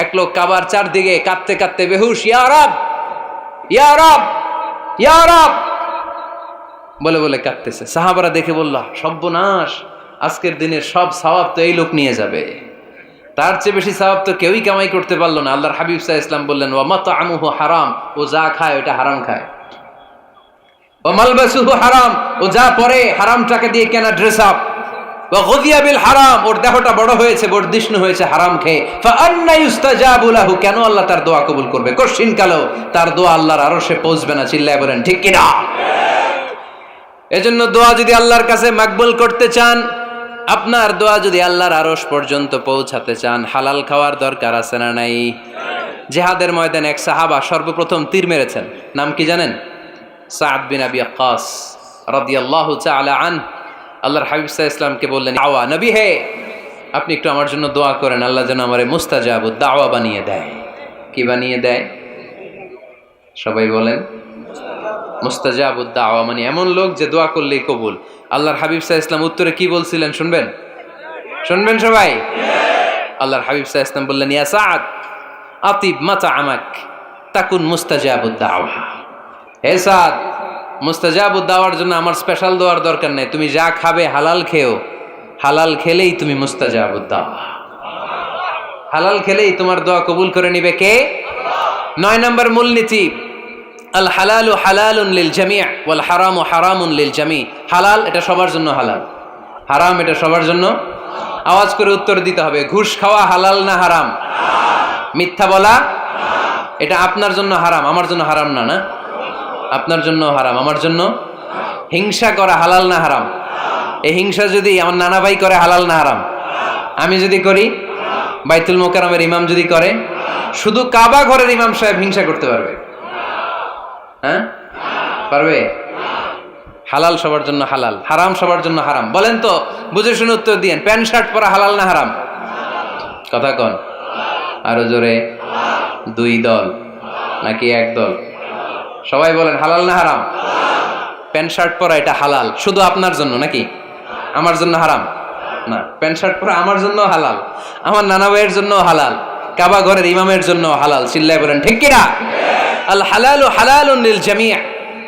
এক লোক কাবার চারদিকে কাঁদতে কাঁদতে বেহুশ, ইয়া রাব ইয়া রাব ইয়া রাব বলে বলে কাঁদতেছে। সাহাবারা দেখে বলল, সর্বনাশ, আজকের দিনের সব সওয়াব তো এই লোক নিয়ে যাবে, তার চেয়ে বেশি সওয়াব তো কেউই কামাই করতে পারলো না। আল্লাহর হাবিব সাল্লাল্লাহু আলাইহি ওয়াসাল্লাম বললেন, ওয়া মাতআমুহু হারাম, ও যা খায় ওটা হারাম খায়। ওয়া মালবাসুহু হারাম, ও যা পরে হারাম টাকা দিয়ে কেনা ড্রেস আপ। ওয়া গুযিয়া বিল হারাম, ওর দেহটা বড় হয়েছে, বর্ধিষ্ণু হয়েছে হারাম খেয়ে। ফা আন্না ইউস্তাজাবু লাহু, কেন আল্লাহ তার দোয়া কবুল করবে? কঠিন কালো তার দোয়া আল্লাহর আরশে পৌঁছবে না। চিল্লায় বলেন ঠিক কি না? এজন্য দোয়া যদি আল্লাহর কাছে মাকবুল করতে চান, আপনার দোয়া যদি আল্লাহর আরশ পর্যন্ত পৌঁছাতে চান, হালাল খাওয়ার দরকার আছে না নাই? জিহাদের ময়দানে এক সাহাবা সর্বপ্রথম তীর মেরেছেন, নাম কি জানেন? সাদ বিন আবি ওয়াক্কাস রাদিয়াল্লাহু তাআলা আনহু। আল্লাহর হাবিব সাল্লাল্লাহু আলাইহি ওয়াসাল্লামকে বললেন, আওয়া নবী হে, আপনি একটু আমার জন্য দোয়া করেন, আল্লাহ যেন আমারে মুস্তাজাবুদ দাওয়া বানিয়ে দেয়। কি বানিয়ে দেয়? সবাই বলেন মুস্তাজাবুদ দাওয়া, মানে এমন লোক যে দোয়া করলেই কবুল। আল্লাহর হাবিব সাল্লাল্লাহু আলাইহি ওয়াসাল্লাম উত্তরে কি বলছিলেন শুনবেন? শুনবেন সবাই? আল্লাহর হাবিব সাল্লাল্লাহু আলাইহি ওয়াসাল্লাম বললেন, ইয়া সাদ আতিব মাতআমাক তাকুন মুস্তাজাবুদ দাওয়া। হে সাদ, মুস্তাজাবুদ দাওয়ার জন্য আমার স্পেশাল দোয়ার দরকার নেই, তুমি যা খাবে হালাল খেও, হালাল খেলেই তুমি মুস্তাজাবুদ দাওয়া। হালাল খেলেই তোমার দোয়া কবুল করে নিবে কে? 9 নম্বর মূলনীতি, আল হালালু হালালুন লিল জামি' ওয়াল হারামু হারামুন লিল জামি'। হালাল এটা সবার জন্য হালাল, হারাম এটা সবার জন্য। আওয়াজ করে উত্তর দিতে হবে, ঘুষ খাওয়া হালাল না হারাম? মিথ্যা বলা এটা আপনার জন্য হারাম, আমার জন্য হারাম না? না, আপনার জন্য হারাম, আমার জন্য। হিংসা করা হালাল না হারাম? এই হিংসা যদি আমার নানা ভাই করে হালাল না হারাম? আমি যদি করি, বাইতুল মোকাররমের ইমাম যদি করে, শুধু কাবা ঘরের ইমাম সাহেব হিংসা করতে পারবে? হ্যাঁ পারবে? হালাল সবার জন্য হালাল, হারাম সবার জন্য হারাম। বলেন তো, বুঝে শুনে উত্তর দিয়েন, প্যান্ট শার্ট পরা হালাল না হারাম? কথা কন আরো জোরে। 2 দল নাকি 1 দল? সবাই বলেন হালাল না হারাম? প্যান্ট শার্ট পরা এটা হালাল শুধু আপনার জন্য নাকি? আমার জন্য হারাম না। প্যান্ট শার্ট পরা আমার জন্য হালাল, আমার নানা ভাইয়ের জন্য হালাল, কাবা ঘরের ইমামের জন্য হালাল। চিল্লায় বলেন ঠিক কিনা? আল হালালু হালালুন লিল জামি'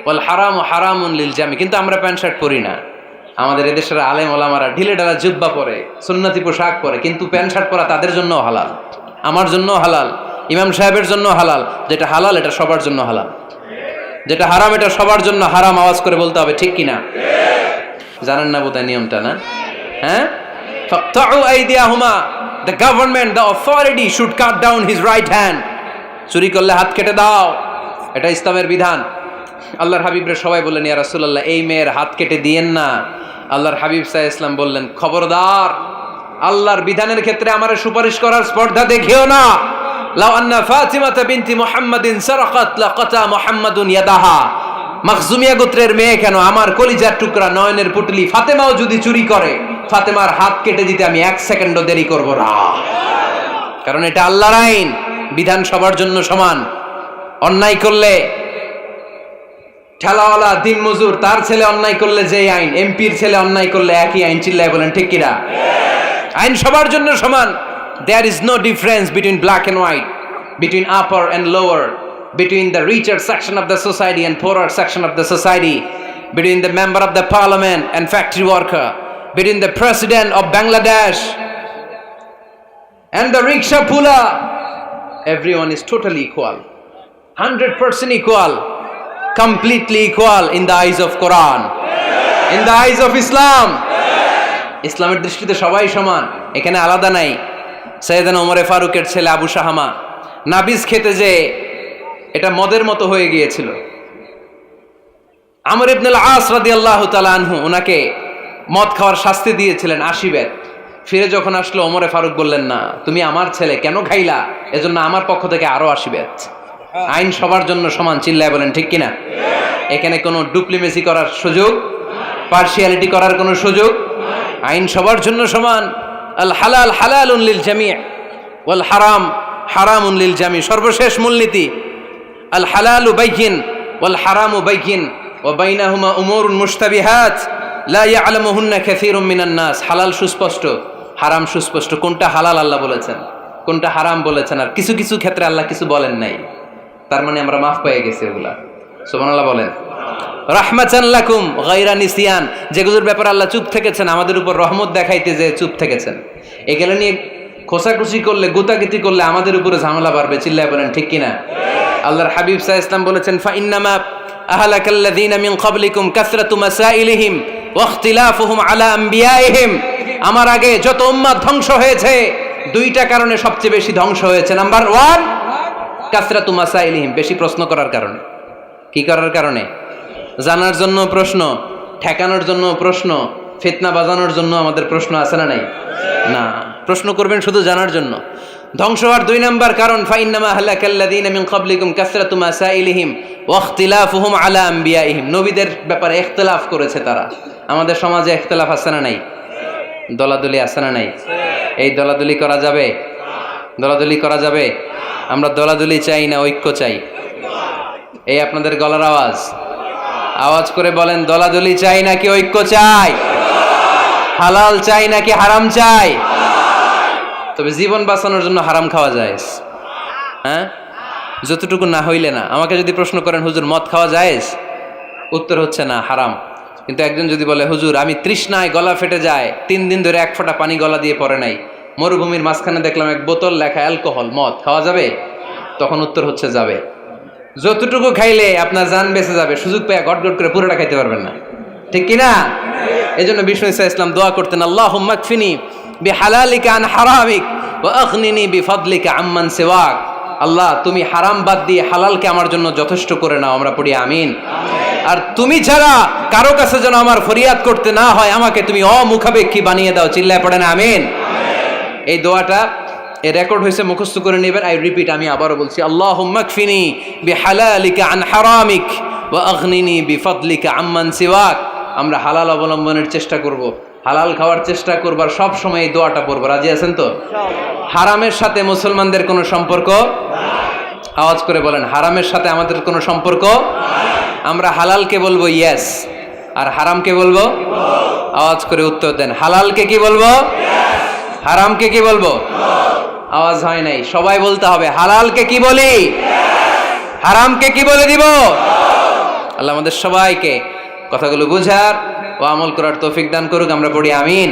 ওয়াল হারামু হারামুন লিল জামি'। কিন্তু আমরা প্যান্ট শার্ট পরি না। আমাদের এদেশের আলেম ওলামারা ঢিলে ঢালা জুব্বা পরে, সুন্নতি পোশাক পরে, কিন্তু প্যান্ট শার্ট পরা তাদের জন্য হালাল, আমার জন্য হালাল, ইমাম সাহেবের জন্য হালাল। যেটা হালাল এটা সবার জন্য হালাল, যেটা হারাম এটা সবার জন্য হারাম। আওয়াজ করে বলতে হবে ঠিক কিনা? জানেন না বোধহয় নিয়মটা, না? হ্যাঁ, ফাকতাউ আইদিয়াহুমা, the government, the authority should cut down his right hand. চুরি করলে হাত কেটে দাও, এটা ইসলামের বিধান। আল্লাহর হাবিবরে সবাই বললেন, ইয়া রাসূলুল্লাহ, এই মেয়ের হাত কেটে দিয়েন না। আল্লাহর হাবিব সাল্লাল্লাহু আলাইহি ওয়াসাল্লাম বললেন, খবরদার, আল্লাহর বিধানের ক্ষেত্রে আমারে সুপারিশ করার স্পর্ধা দেখিও না। লাউ আন্না ফাতিমাতা বিনতি মুহাম্মাদিন সারাকাত লাকাতা মুহাম্মাদুন ইয়াদাহা। মাখজুমিয়া গোত্রের মেয়ে কেন, আমার কলিজার টুকরা নয়নের পুটলি ফাতেমাও যদি চুরি করে, ফাতেমার হাত কেটে দিতে আমি 1 সেকেন্ডও দেরি করব না। কারণ এটা আল্লাহর আইন, বিধান সবার জন্য সমান। অন্যায় করলে ঠেলাওয়ালা দিন মজুর, তার ছেলে অন্যায় করলে যে আইন, এমপির ছেলে অন্যায় করলে একই আইন। চিল্লায় বলেন ঠিক কিনা? আইন সবার জন্য সমান। There is no difference between black and white, between upper and lower, between the richer section of the society and poorer section of the society, between the member of the parliament and factory worker, between the president of Bangladesh and the rickshaw puller, everyone is totally equal, 100% equal, completely equal in the eyes of Quran, in the eyes of Islam. ইসলামের দৃষ্টিতে সবাই সমান, এখানে আলাদা নাই। সাইয়েদনা ওমরে ফারুকের ছেলে আবু শাহামা নাবিজ খেতে যে এটা মদের মতো হয়ে গিয়েছিল। আমর ইবনে আল-আস রাদিয়াল্লাহু তাআলা আনহু ওনাকে মদ খাওয়ার শাস্তি দিয়েছিলেন 80 বেত। ফিরে যখন আসলো ওমরে ফারুক বললেন, না তুমি আমার ছেলে কেন খাইলা, এজন্য আমার পক্ষ থেকে আরো 80 বেত। আইন সবার জন্য সমান, চিল্লায় বলেন ঠিক কিনা? এখানে কোনো ডুপ্লিমেসি করার সুযোগ, পার্সিয়ালিটি করার কোনো সুযোগ, আইন সবার জন্য সমান। আল হালাল হালালুন লিল জামি' ওয়াল হারাম হারামুন লিল জামি'। সর্বশেষ মূলনীতি আল হালালু বাইয়িন ওয়াল হারামু বাইয়িন ওয়া বাইনাহুমা উমুরুন মুশতাবিহাত লা ইয়ালামুহুন্না কাসীরুম মিনান নাস। হালাল সুস্পষ্ট, হারাম সুস্পষ্ট। কোনটা হালাল আল্লাহ বলেছেন, কোনটা হারাম বলেছেন, আর কিছু কিছু ক্ষেত্রে আল্লাহ কিছু বলেন নাই, তার মানে আমরা মাফ পেয়ে গেছি ওগুলা। সুবহানাল্লাহ বলেন। রাহমাতান লাকুম গায়রা নিসিয়ান, যেগুলোর ব্যাপারে আল্লাহ চুপ থেকেছেন, আমাদের উপর রহমত দেখাইতে যে চুপ থেকেছেন। এগুলো নিয়ে খোসাখুশি করলে, গুতাগুতি করলে আমাদের উপরে ঝামেলা বাড়বে, চিল্লায় বলেন ঠিক কিনা? আল্লাহর হাবিব সাল্লাল্লাহু আলাইহি ওয়াসাল্লাম বলেছেন, ফা ইন্নামা আহলাকাল্লাযীনা মিন ক্বাবলিকুম কাসরাতু মাসাইলিহিম ওয়া ইখতিলাফুহুম আলা আমবিয়াইহিম। আমার আগে যত উম্মাত ধ্বংস হয়েছে, দুইটা কারণে সবচেয়ে বেশি ধ্বংস হয়েছে। নাম্বার 1 কাসরাতু মাসাইলিহিম, বেশি প্রশ্ন করার কারণে। কি করার কারণে? জানার জন্য প্রশ্ন, ঠেকানোর জন্য প্রশ্ন, ফিতনা বাজানোর জন্য আমাদের প্রশ্ন আছে না নাই? না, প্রশ্ন করবেন শুধু জানার জন্য। ধ্বংস হওয়ার 2 নাম্বার কারণ, ফাইন্নামা আহলাকাল্লাযীনা মিন ক্বাবলিকুম কাসরাতু মাসাইলিহিম ওয়া ইখতিলাফুহুম আলা আমবিয়াইহিম। নবীদের ব্যাপারে ইখতিলাফ করেছে তারা। আমাদের সমাজে ইখতিলাফ আছে না নাই? দলাদলি আছে না নাই? এই দলাদলি করা যাবে? দলাদলি করা যাবে? আমরা দলাদলি চাই না ঐক্য চাই? এই আপনাদের গলার আওয়াজ, আওয়াজ করে বলেন, দলাদলি চাই নাকি ঐক্য চাই? হালাল চাই নাকি হারাম চাই? তবে জীবন বাঁচানোর জন্য হারাম খাওয়া যায়, হ্যাঁ, যতটুকু না হইলে না। আমাকে যদি প্রশ্ন করেন, হুজুর মদ খাওয়া যায়? উত্তর হচ্ছে না, হারাম। কিন্তু একজন যদি বলে, হুজুর আমি তৃষ্ণায় গলা ফেটে যায়, 3 দিন ধরে 1 ফোঁটা পানি গলা দিয়ে পড়ে নাই, মরুভূমির মাঝখানে দেখলাম 1 বোতল লেখা অ্যালকোহল, মদ খাওয়া যাবে? তখন উত্তর হচ্ছে যাবে। যতটুকু খাইলে আপনার জান বেঁচে যাবে, সুযোগ পেয়ে গটগট করে পুরোটা খাইতে পারবেন না, ঠিক কিনা? এই জন্য বিষ্ণু ইসা ইসলাম দোয়া করতেন, আল্লাহুম্মা কফিনি বিহালালিকা আন হারামিক ওয়া আগনিনি বিফাদলিকা আম্মান সিওয়াক। আল্লাহ তুমি হারাম বাদ দিয়ে হালালকে আমার জন্য যথেষ্ট করে নাও। আমরা পড়ি আমিন। আর তুমি ছাড়া কারো কাছে যেন আমার ফরিয়াদ করতে না হয়, আমাকে তুমি অমুখাপেক্ষী বানিয়ে দাও, চিল্লায় পড়েন আমিন। এই দোয়াটা এ রেকর্ড হয়েছে, মুখস্থ করে নেবেন। আই রিপিট, আমি আবারও বলছি, আল্লাহুম্মা কফিনি বিহালালিকা আন হারামিক ওয়া আগনিনি বিফাদলিকা আম্মান সিওয়াক। আমরা হালাল অবলম্বনের চেষ্টা করব, হালাল খাওয়ার চেষ্টা করব, আর সব সময় এই দোয়াটা পড়ব। রাজি আছেন তো? হারামের সাথে মুসলমানদের কোনো সম্পর্ক? আওয়াজ করে বলেন, হারামের সাথে আমাদের কোনো সম্পর্ক? আমরা হালালকে বলবো ইয়েস, আর হারামকে বলবো? আওয়াজ করে উত্তর দেন, হালালকে কি বলবো, হারামকে কি বলবো? আওয়াজ হয় নাই, সবাই বলতে হবে, হালালকে কি বলি, হারামকে কি বলে দিব? আল্লাহ আমাদের সবাইকে কথাগুলো বুঝার ও আমল করার তৌফিক দান করুক। আমরা পড়ি আমিন।